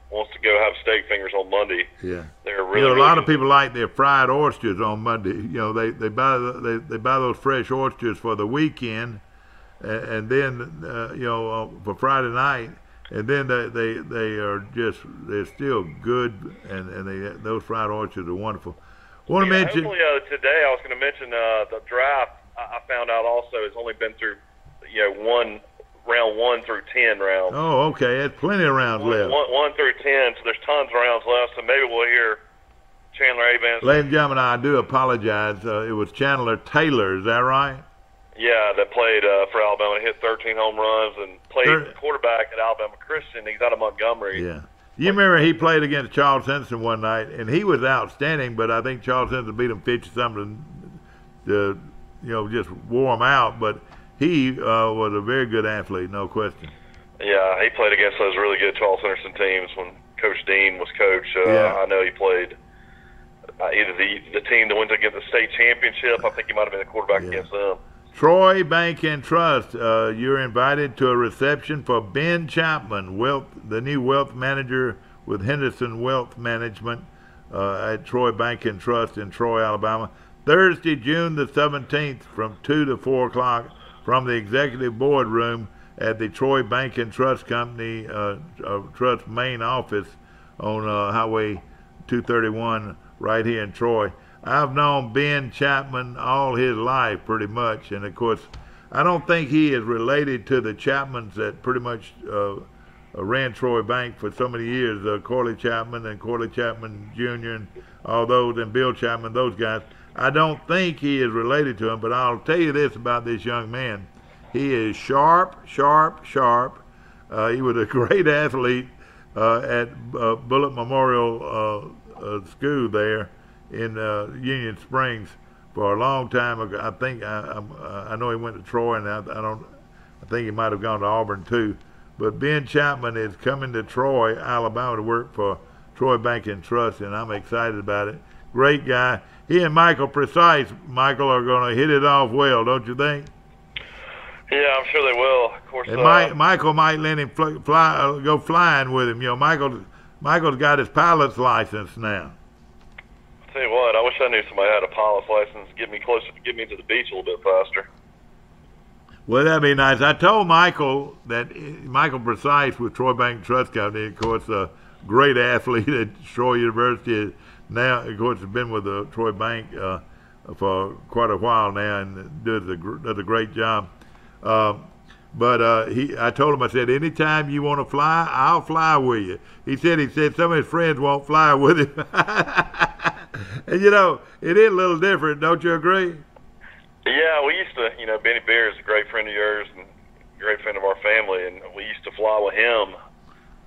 Speaker 2: wants to go have steak fingers on Monday,
Speaker 1: yeah,
Speaker 2: they're really.
Speaker 1: A lot of people like their fried oysters on Monday. They buy those fresh oysters for the weekend, and then for Friday night, and then they're still good, and those fried oysters are wonderful. Want to mention
Speaker 2: hopefully today I was going to mention the draft. I found out also it's only been through round 1 through 10 rounds.
Speaker 1: Oh, okay. There's plenty of rounds left.
Speaker 2: 1 through 10, so there's tons of rounds left. So maybe we'll hear Chandler Avans.
Speaker 1: Ladies and gentlemen, I do apologize. It was Chandler Taylor. Is that right?
Speaker 2: Yeah, that played for Alabama. Hit 13 home runs and played quarterback at Alabama Christian. He's out of Montgomery.
Speaker 1: Yeah. You remember he played against Charles Henson one night, and he was outstanding, but I think Charles Henson beat him 50-something to, just wore him out. But he was a very good athlete, no question.
Speaker 2: Yeah, he played against those really good Charles Henderson teams when Coach Dean was coach. I know he played either the team that went to get the state championship. I think he might have been the quarterback against them.
Speaker 1: Troy Bank and Trust, you're invited to a reception for Ben Chapman, the new wealth manager with Henderson Wealth Management at Troy Bank and Trust in Troy, Alabama, Thursday, June the 17th from 2 to 4 o'clock from the executive board room at the Troy Bank and Trust Company Trust main office on Highway 231 right here in Troy. I've known Ben Chapman all his life pretty much, and of course I don't think he is related to the Chapmans that pretty much ran Troy Bank for so many years, Corley Chapman and Corley Chapman Jr. and all those, and Bill Chapman, those guys. I don't think he is related to them, but I'll tell you this about this young man. He is sharp. He was a great athlete at Bullitt Memorial School there in Union Springs for a long time ago. I think I know he went to Troy, and I think he might have gone to Auburn too. But Ben Chapman is coming to Troy, Alabama, to work for Troy Bank and Trust, and I'm excited about it. Great guy. He and Michael Precise, Michael, are going to hit it off well, don't you think?
Speaker 2: Yeah, I'm sure they will. Of course.
Speaker 1: And Michael might let him go flying with him. Michael's got his pilot's license now.
Speaker 2: I'll tell you what, I wish I knew somebody had a pilot's license. Get me to the beach a little bit faster.
Speaker 1: Well, that'd be nice. I told Michael that Michael Precise with Troy Bank Trust Company, of course, a great athlete at Troy University. Now, of course, has been with the Troy Bank for quite a while now, and does a great job. But I told him, I said, anytime you want to fly, I'll fly with you. He said some of his friends won't fly with him. And it is a little different, don't you agree?
Speaker 2: Yeah, we used to, Benny Beer is a great friend of yours and a great friend of our family, and we used to fly with him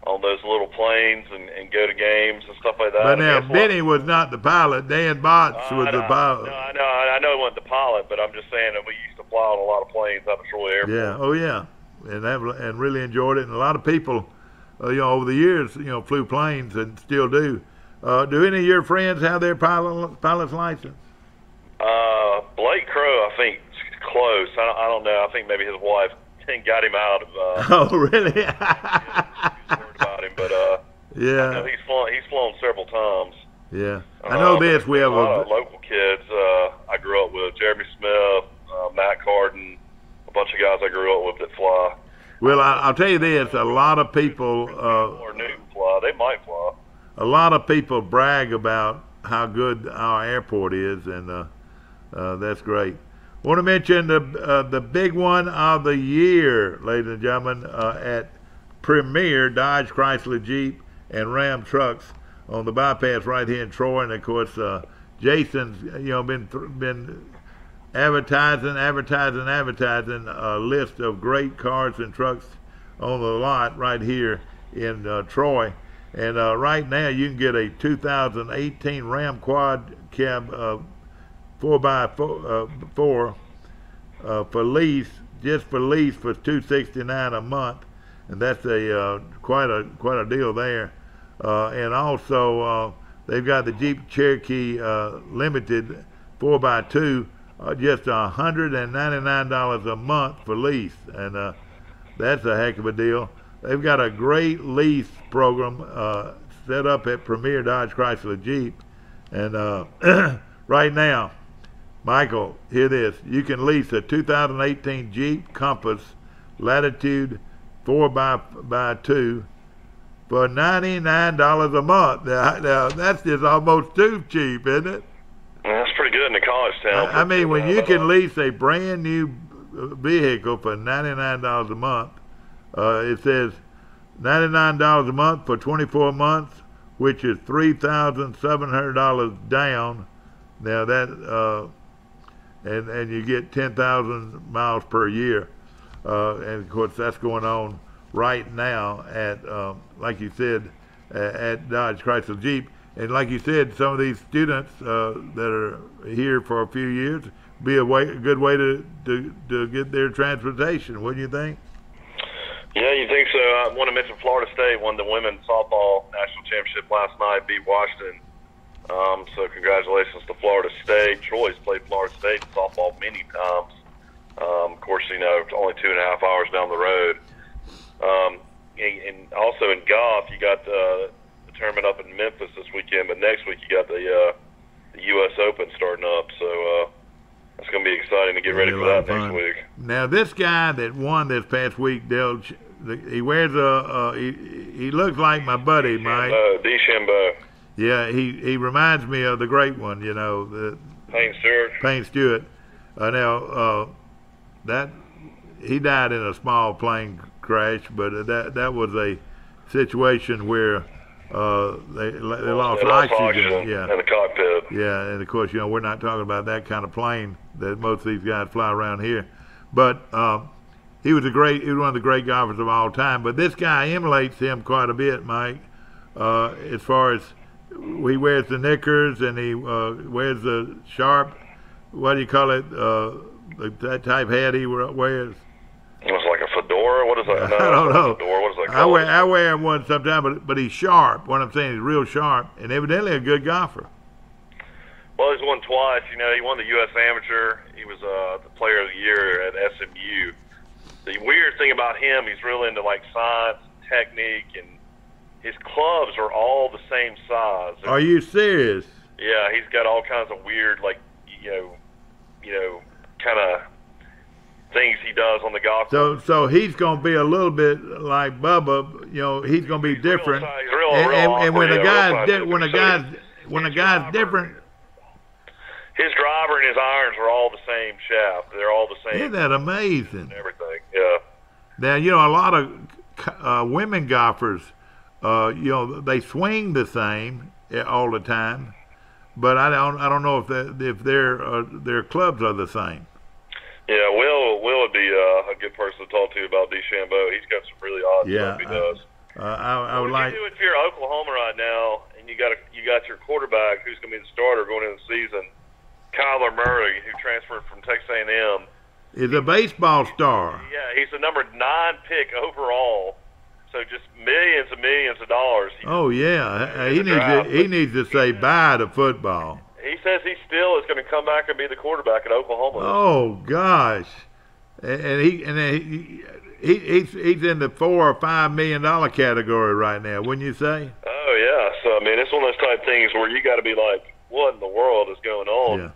Speaker 2: on those little planes and go to games and stuff like that.
Speaker 1: But now, Benny was not the pilot. Dan Botts was the pilot.
Speaker 2: No, I know he wasn't the pilot, but I'm just saying that we used to fly on a lot of planes out of Troy Airport.
Speaker 1: Yeah. Oh yeah. And really enjoyed it. And a lot of people, over the years, flew planes and still do. Do any of your friends have their pilot's license?
Speaker 2: Blake Crow, I think, is close. I don't know. I think maybe his wife got him out of.
Speaker 1: Oh, really?
Speaker 2: He was worried about him, but
Speaker 1: yeah.
Speaker 2: I know he's flown several times.
Speaker 1: Yeah. I know this. We have
Speaker 2: a lot of local kids. I grew up with Jeremy Smith, Matt Carden, a bunch of guys I grew up with that fly.
Speaker 1: Well, I'll tell you this: a lot of people.
Speaker 2: Or Newton fly. They might fly.
Speaker 1: A lot of people brag about how good our airport is, and that's great. I want to mention the big one of the year, ladies and gentlemen, at Premier Dodge, Chrysler, Jeep, and Ram trucks on the bypass right here in Troy. And of course, Jason's been advertising a list of great cars and trucks on the lot right here in Troy. And right now, you can get a 2018 Ram Quad Cab 4x4 for lease, just for lease, for $269 a month, and that's quite a deal there. And also, they've got the Jeep Cherokee Limited 4x2, just $199 a month for lease, and that's a heck of a deal. They've got a great lease program set up at Premier Dodge Chrysler Jeep, and right now, Michael, hear this: you can lease a 2018 Jeep Compass Latitude 4x2 for $99 a month. Now that's just almost too cheap, isn't it?
Speaker 2: That's pretty good in the college town.
Speaker 1: I mean, when you can lease a brand new vehicle for $99 a month, it says $99 a month for 24 months, which is $3,700 down. Now that and you get 10,000 miles per year, and of course that's going on right now at like you said at Dodge Chrysler Jeep. And like you said, some of these students that are here for a few years be a good way to get their transportation. What do you think?
Speaker 2: Yeah, you think so? I want to mention Florida State won the women's softball national championship last night, beat Washington. So congratulations to Florida State. Troy's played Florida State in softball many times. Of course, only 2.5 hours down the road. And also in golf, you got the tournament up in Memphis this weekend, but next week you got the U.S. Open starting up. So it's going to be exciting to get ready for that next week.
Speaker 1: Now, this guy that won this past week, he wears he looks like my buddy, Mike.
Speaker 2: DeChambeau.
Speaker 1: Yeah, he reminds me of the great one,
Speaker 2: Payne
Speaker 1: Stewart. That he died in a small plane crash, but that was a situation where they lost oxygen. Yeah,
Speaker 2: in the cockpit.
Speaker 1: Yeah, and of course, we're not talking about that kind of plane that most of these guys fly around here. But he was one of the great golfers of all time. But this guy emulates him quite a bit, Mike. As far as he wears the knickers and he wears the sharp, what do you call it? That type hat he wears.
Speaker 2: It's like a fedora. What is that? No,
Speaker 1: I don't know.
Speaker 2: Fedora. What is that called?
Speaker 1: I wear one sometimes, but he's sharp. What I'm saying is real sharp, and evidently a good golfer.
Speaker 2: Well, he's won twice. He won the U.S. Amateur. He was the Player of the Year at SMU. The weird thing about him, he's real into like science, technique, and his clubs are all the same size.
Speaker 1: Are you serious?
Speaker 2: Yeah, he's got all kinds of weird, kind of things he does on the golf course.
Speaker 1: So he's going to be a little bit like Bubba. He's going to be different. And when a guy's different.
Speaker 2: His driver and his irons are all the same shaft. They're all the same.
Speaker 1: Isn't that amazing?
Speaker 2: Everything, yeah.
Speaker 1: Now, a lot of women golfers, they swing the same all the time, but I don't know if their clubs are the same.
Speaker 2: Yeah, Will would be a good person to talk to about DeChambeau. He's got some really odd stuff he does.
Speaker 1: I would like.
Speaker 2: What do you do if you're Oklahoma right now and you got your quarterback who's going to be the starter going into the season, Kyler Murray, who transferred from Texas A&M,
Speaker 1: is a baseball star.
Speaker 2: Yeah, he's the number 9 pick overall. So just millions and millions of dollars.
Speaker 1: Oh yeah,
Speaker 2: in the draft.
Speaker 1: he needs to say bye to football.
Speaker 2: He says he still is going to come back and be the quarterback at Oklahoma.
Speaker 1: Oh gosh, and he's in the $4 or $5 million category right now, wouldn't you say?
Speaker 2: Oh yeah, so I mean it's one of those type things where you got to be like, what in the world is going on?
Speaker 1: Yeah.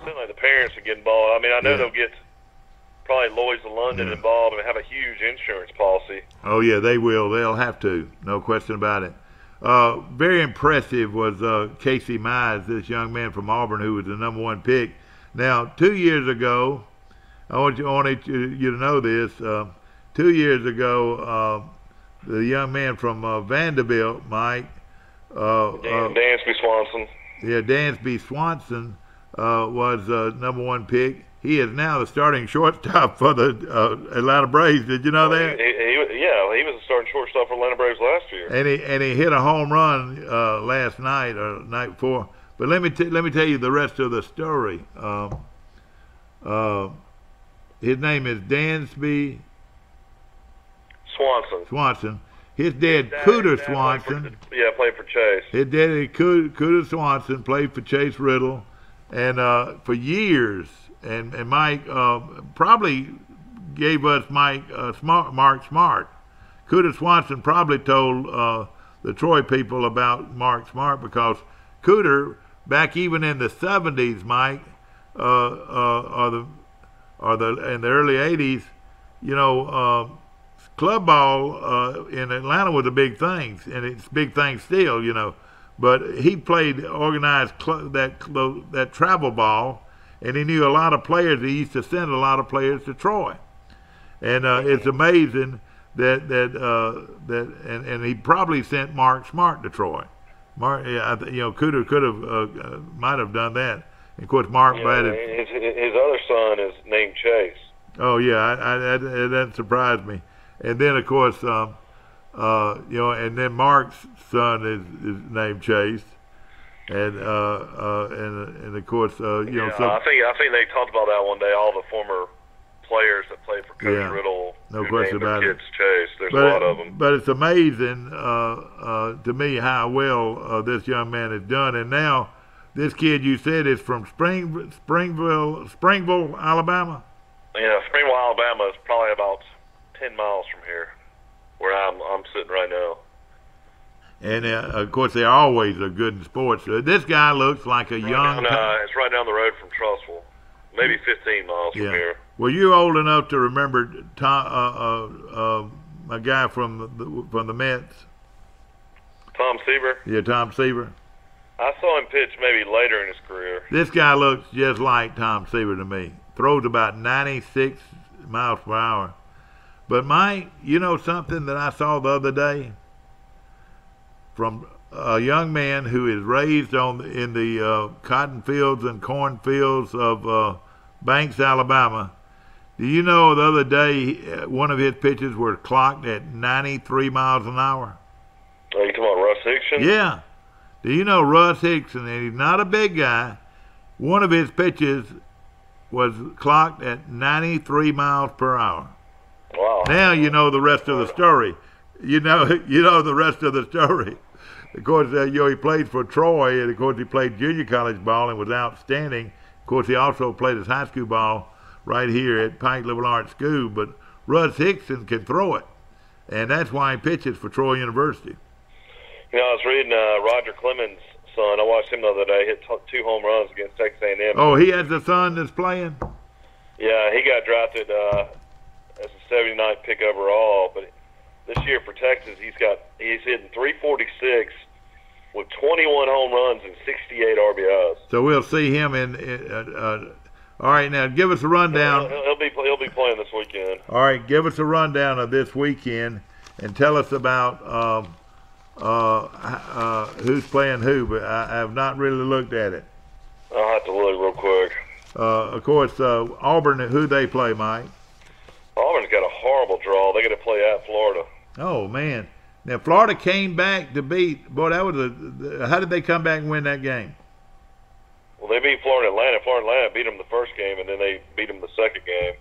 Speaker 2: Seems like the parents are getting involved. I mean I know
Speaker 1: Yeah.
Speaker 2: they'll get probably Lloyd's of London involved and have a huge insurance policy.
Speaker 1: Oh yeah, they will. They'll have to, no question about it. Very impressive was Casey Mize, this young man from Auburn who was the number 1 pick. Now 2 years ago, I want you to know this. 2 years ago, the young man from Vanderbilt, Mike,
Speaker 2: Dansby Swanson.
Speaker 1: Yeah, Dansby Swanson was number 1 pick. He is now the starting shortstop for the Atlanta Braves. Did you know that?
Speaker 2: He was the starting shortstop for Atlanta Braves last year.
Speaker 1: And he hit a home run last night or night before. But let me tell you the rest of the story. His name is Dansby Swanson. His dad, Cooter Swanson.
Speaker 2: Played for Chase.
Speaker 1: His daddy, Cooter Swanson, played for Chase Riddle, and for years. And Mike probably gave us Mark Smart. Cooter Swanson probably told the Troy people about Mark Smart because Cooter, back even in the 70s, Mike, or in the early 80s, you know, club ball in Atlanta was a big thing, and it's a big thing still, you know. But he played organized that travel ball, and he knew a lot of players. He used to send a lot of players to Troy, and it's amazing that he probably sent Mark Smart to Troy. Cooter could have might have done that. And of course, Mark batted.
Speaker 2: His other son is named Chase.
Speaker 1: Oh yeah, that surprised me. And then of course, and then Mark's son is named Chase, and of course,
Speaker 2: I think they talked about that one day. All the former players that played for Coach Riddle,
Speaker 1: no question about it.
Speaker 2: Kids Chase. There's a lot of them.
Speaker 1: But it's amazing to me how well this young man has done. And now this kid you said is from Springville, Alabama.
Speaker 2: Yeah, Springville, Alabama is probably about 10 miles from here, where I'm sitting right now.
Speaker 1: And of course, they always are good in sports. This guy looks like a young.
Speaker 2: It's right down the road from Trussville, maybe 15 miles from here.
Speaker 1: Well, you're old enough to remember Tom, a guy from the Mets.
Speaker 2: Tom Seaver?
Speaker 1: Yeah, Tom Seaver.
Speaker 2: I saw him pitch maybe later in his career.
Speaker 1: This guy looks just like Tom Seaver to me. Throws about 96 miles per hour. But Mike, you know something that I saw the other day from a young man who is raised in the cotton fields and corn fields of Banks, Alabama. Do you know the other day one of his pitches were clocked at 93 miles an hour?
Speaker 2: Are you talking about Russ Hickson?
Speaker 1: Yeah. Do you know Russ Hickson? And he's not a big guy. One of his pitches was clocked at 93 miles per hour.
Speaker 2: Wow.
Speaker 1: Now you know the rest of the story. You know the rest of the story. Of course, he played for Troy, and of course he played junior college ball and was outstanding. Of course, he also played his high school ball right here at Pike Liberal Arts School. But Russ Hickson can throw it, and that's why he pitches for Troy University.
Speaker 2: You know, I was reading Roger Clemens' son. I watched him the other day hit 2 home runs against Texas A&M.
Speaker 1: Oh, he has a son that's playing?
Speaker 2: Yeah, he got drafted as a 79th pick overall. But this year for Texas, he's hitting .346 with 21 home runs and 68 RBIs.
Speaker 1: So we'll see him all right, now give us a rundown.
Speaker 2: He'll be playing this weekend.
Speaker 1: All right, give us a rundown of this weekend and tell us about who's playing who. But I have not really looked at it.
Speaker 2: I'll have to look real quick.
Speaker 1: Of course, Auburn, who they play, Mike?
Speaker 2: Auburn's got a horrible draw. They got to play at Florida.
Speaker 1: Oh man! Now Florida came back to beat. Boy, that was how did they come back and win that game?
Speaker 2: Well, they beat Florida Atlanta. Florida Atlanta beat them the first game, and then they beat them the second game.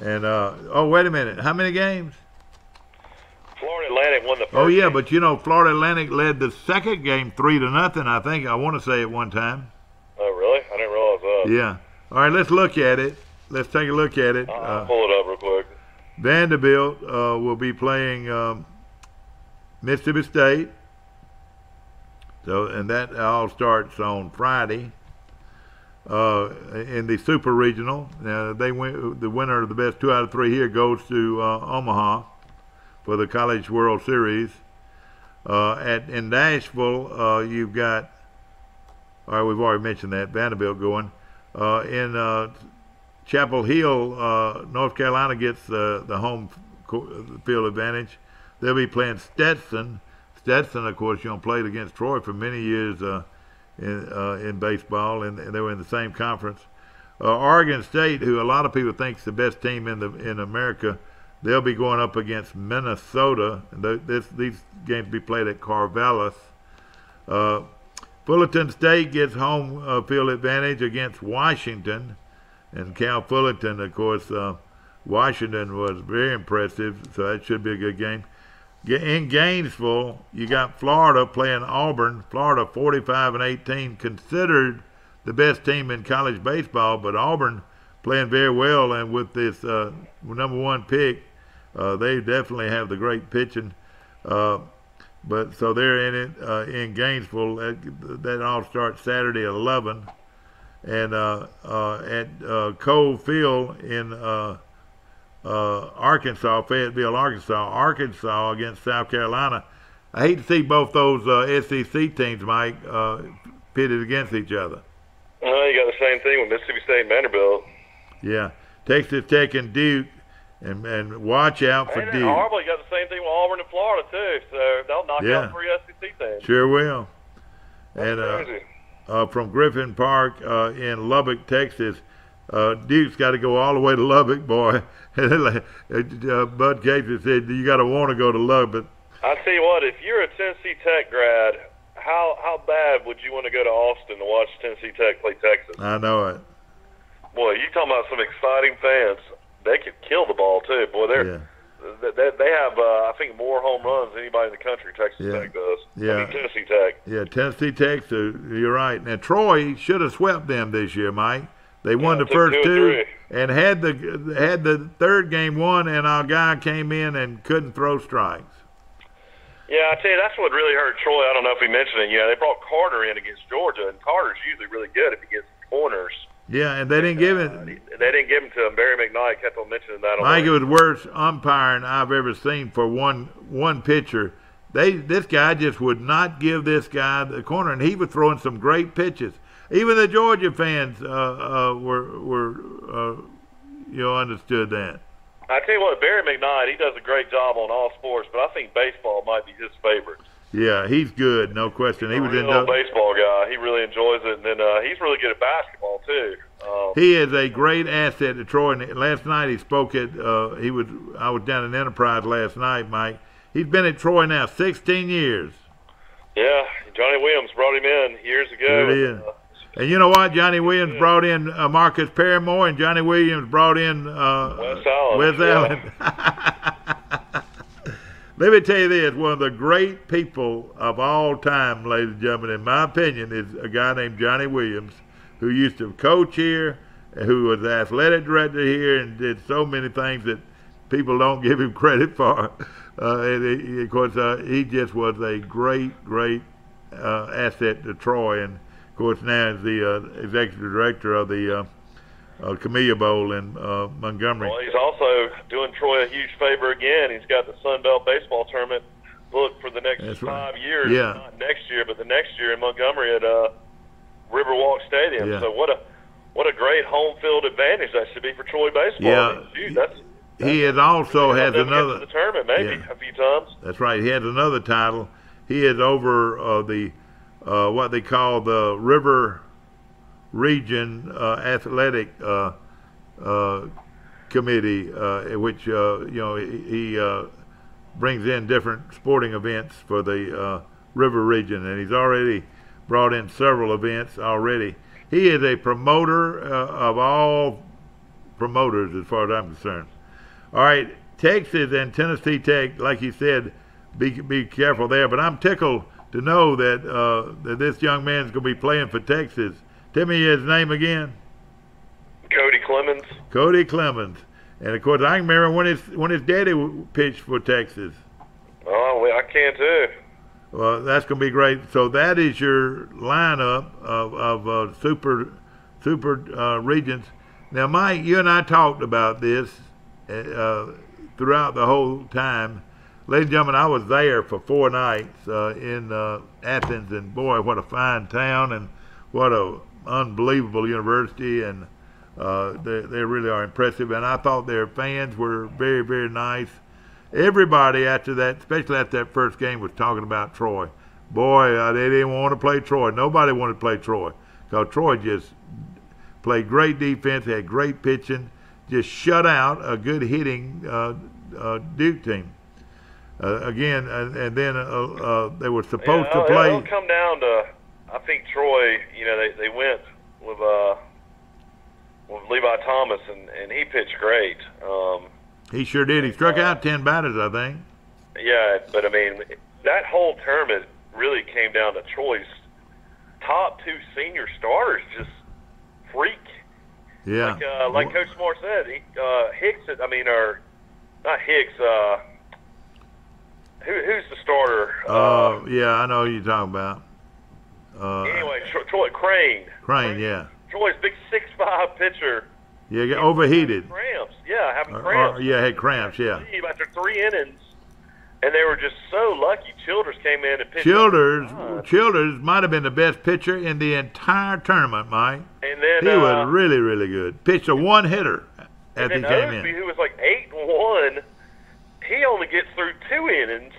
Speaker 1: And oh, wait a minute, how many games?
Speaker 2: Florida Atlantic won the first.
Speaker 1: Oh yeah,
Speaker 2: game.
Speaker 1: but you know, Florida Atlantic led the second game 3-0. I think I want to say at one time.
Speaker 2: Oh really? I didn't realize that.
Speaker 1: Yeah. All right, let's look at it. Let's take a look at it.
Speaker 2: I'll pull it up real quick.
Speaker 1: Vanderbilt will be playing Mississippi State. So, and that all starts on Friday. In the Super Regional, they win. The winner of the best 2 out of 3 here goes to Omaha for the College World Series. In Nashville, you've got. All right, we've already mentioned that Vanderbilt going. In Chapel Hill, North Carolina gets the home field advantage. They'll be playing Stetson. Stetson, of course, played against Troy for many years in baseball, and they were in the same conference. Oregon State, who a lot of people think is the best team in America, they'll be going up against Minnesota. And these games will be played at Corvallis. Fullerton State gets home field advantage against Washington. And Cal Fullerton, of course, Washington was very impressive, so that should be a good game. In Gainesville, you got Florida playing Auburn. Florida 45-18, considered the best team in college baseball, but Auburn playing very well, and with this number 1 pick, they definitely have the great pitching. But so they're in it in Gainesville. That all starts Saturday at 11, and at Cole Field in Arkansas, Fayetteville, Arkansas against South Carolina. I hate to see both those SEC teams, Mike, pitted against each other.
Speaker 2: Well, you got the same thing with Mississippi State and Vanderbilt.
Speaker 1: Yeah, Texas Tech and Duke, and watch out for Duke.
Speaker 2: Auburn got the same thing with Auburn and Florida too, so they'll knock out 3 SEC teams.
Speaker 1: Sure will.
Speaker 2: That's
Speaker 1: and
Speaker 2: crazy.
Speaker 1: From Griffin Park in Lubbock, Texas, Duke's got to go all the way to Lubbock, boy. Bud Casey said you got to want to go to Lubbock.
Speaker 2: I tell you what, if you're a Tennessee Tech grad, how bad would you want to go to Austin to watch Tennessee Tech play Texas?
Speaker 1: I know it.
Speaker 2: Boy, you talking about some exciting fans. They could kill the ball too. Boy, they have I think more home runs than anybody in the country. Texas Tech does.
Speaker 1: Yeah.
Speaker 2: I mean, Tennessee Tech.
Speaker 1: Yeah, Tennessee Tech. So you're right. Now Troy should have swept them this year, Mike. They won the first 2 and had the third game won, and our guy came in and couldn't throw strikes.
Speaker 2: Yeah, I tell you, that's what really hurt Troy. I don't know if he mentioned it. Yeah, they brought Carter in against Georgia, and Carter's usually really good if he gets corners.
Speaker 1: Yeah, and they didn't give it.
Speaker 2: They didn't give him to him. Barry McKnight kept on mentioning that.
Speaker 1: Mike, it was the worst umpiring I've ever seen for one pitcher. This guy just would not give this guy the corner, and he was throwing some great pitches. Even the Georgia fans were understood that.
Speaker 2: I tell you what, Barry McKnight, he does a great job on all sports, but I think baseball might be his favorite.
Speaker 1: Yeah, he's good, no question. He was
Speaker 2: a real baseball guy. He really enjoys it, and then he's really good at basketball too.
Speaker 1: He is a great asset to Troy. And last night he spoke at. I was down in Enterprise last night, Mike. He's been at Troy now 16 years.
Speaker 2: Yeah, Johnny Williams brought him in years ago.
Speaker 1: There it is. And you know what? Johnny Williams brought in Marcus Paramore, and Johnny Williams brought in Wes Allen. Let me tell you this, one of the great people of all time, ladies and gentlemen, in my opinion, is a guy named Johnny Williams, who used to coach here, who was the athletic director here, and did so many things that people don't give him credit for. Of course, he just was a great asset to Troy, and of course now is the executive director of the Camellia Bowl in Montgomery.
Speaker 2: Well, he's also doing Troy a huge favor again. He's got the Sun Belt baseball tournament booked for the next 5 years.
Speaker 1: Yeah.
Speaker 2: Not next year, but the next year in Montgomery at Riverwalk Stadium.
Speaker 1: Yeah.
Speaker 2: So what a great home field advantage that should be for Troy baseball.
Speaker 1: Yeah.
Speaker 2: I mean, shoot, that's
Speaker 1: he has also has
Speaker 2: them
Speaker 1: another
Speaker 2: get to the tournament maybe a few times.
Speaker 1: That's right. He has another title. He is over the what they call the River Region Athletic Committee, which he brings in different sporting events for the River Region, and he's already brought in several events already. He is a promoter of all promoters as far as I'm concerned. All right, Texas and Tennessee Tech, like you said, be careful there. But I'm tickled to know that this young man's going to be playing for Texas. Tell me his name again.
Speaker 2: Cody Clemens.
Speaker 1: Cody Clemens. And of course, I can remember when his daddy pitched for Texas.
Speaker 2: Oh, well, I can too.
Speaker 1: Well, that's going to be great. So that is your lineup of super regions. Now, Mike, you and I talked about this throughout the whole time. Ladies and gentlemen, I was there for 4 nights in Athens, and boy, what a fine town, and what a unbelievable university, and they really are impressive. And I thought their fans were very, very nice. Everybody after that, especially after that first game, was talking about Troy. Boy, they didn't want to play Troy. Nobody wanted to play Troy, because Troy just played great defense, had great pitching, just shut out a good hitting Duke team. Again, and then they were supposed to play.
Speaker 2: It'll come down to, I think Troy. You know, they went with Levi Thomas, and he pitched great.
Speaker 1: He sure did. He struck out 10 batters, I think.
Speaker 2: Yeah, but I mean, that whole tournament really came down to Troy's top 2 senior starters just freak.
Speaker 1: Yeah.
Speaker 2: Like Coach Smart said, Hicks. I mean, or not Hicks. Who's the starter?
Speaker 1: Yeah, I know who you're talking about.
Speaker 2: Anyway, Troy Crane.
Speaker 1: Crane, yeah.
Speaker 2: Troy's big 6'5" pitcher.
Speaker 1: Yeah, get overheated.
Speaker 2: Cramps. Yeah, having cramps.
Speaker 1: Had cramps, yeah.
Speaker 2: After 3 innings, and they were just so lucky. Childers came in and pitched.
Speaker 1: Childers might have been the best pitcher in the entire tournament, Mike.
Speaker 2: And then
Speaker 1: he was really, really good. Pitched a 1-hitter as he came
Speaker 2: Osby,
Speaker 1: in.
Speaker 2: who was like 8-1, he only gets through 2 innings.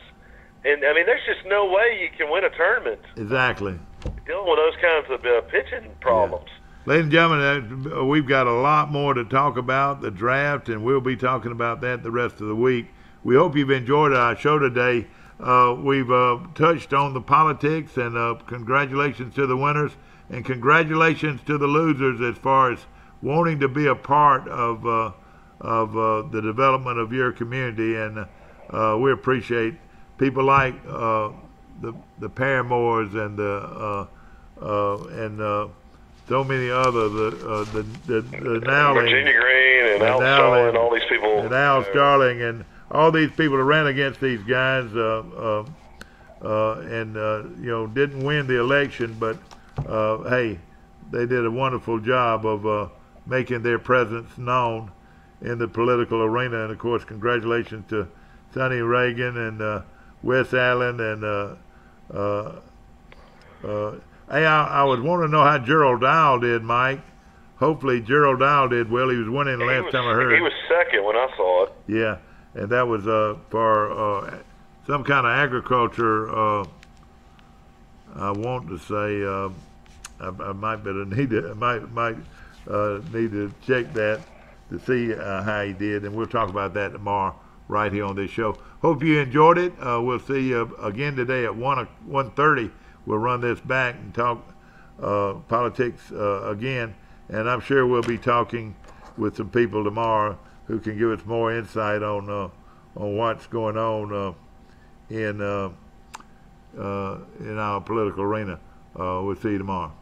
Speaker 2: And, I mean, there's just no way you can win a tournament.
Speaker 1: Exactly.
Speaker 2: Dealing with those kinds of pitching problems.
Speaker 1: Yeah. Ladies and gentlemen, we've got a lot more to talk about, the draft, and we'll be talking about that the rest of the week. We hope you've enjoyed our show today. We've touched on the politics, and congratulations to the winners, and congratulations to the losers as far as wanting to be a part of the development of your community. And we appreciate people like the Paramores and so many other the Nowling,
Speaker 2: Virginia Green and Al Starling, all these people,
Speaker 1: and Al Starling, and all these people that ran against these guys, and didn't win the election, but hey, they did a wonderful job of making their presence known in the political arena. And of course, congratulations to Sonny Reagan and Wes Allen and. Hey, I was wanting to know how Gerald Dow did, Mike. Hopefully Gerald Dow did well. He was winning the last time I heard.
Speaker 2: He was second when I saw it.
Speaker 1: Yeah, and that was for some kind of agriculture. I want to say I might need to check that to see how he did, and we'll talk about that tomorrow right here on this show. Hope you enjoyed it. We'll see you again today at 1:30. We'll run this back and talk politics again, and I'm sure we'll be talking with some people tomorrow who can give us more insight on what's going on in our political arena. We'll see you tomorrow.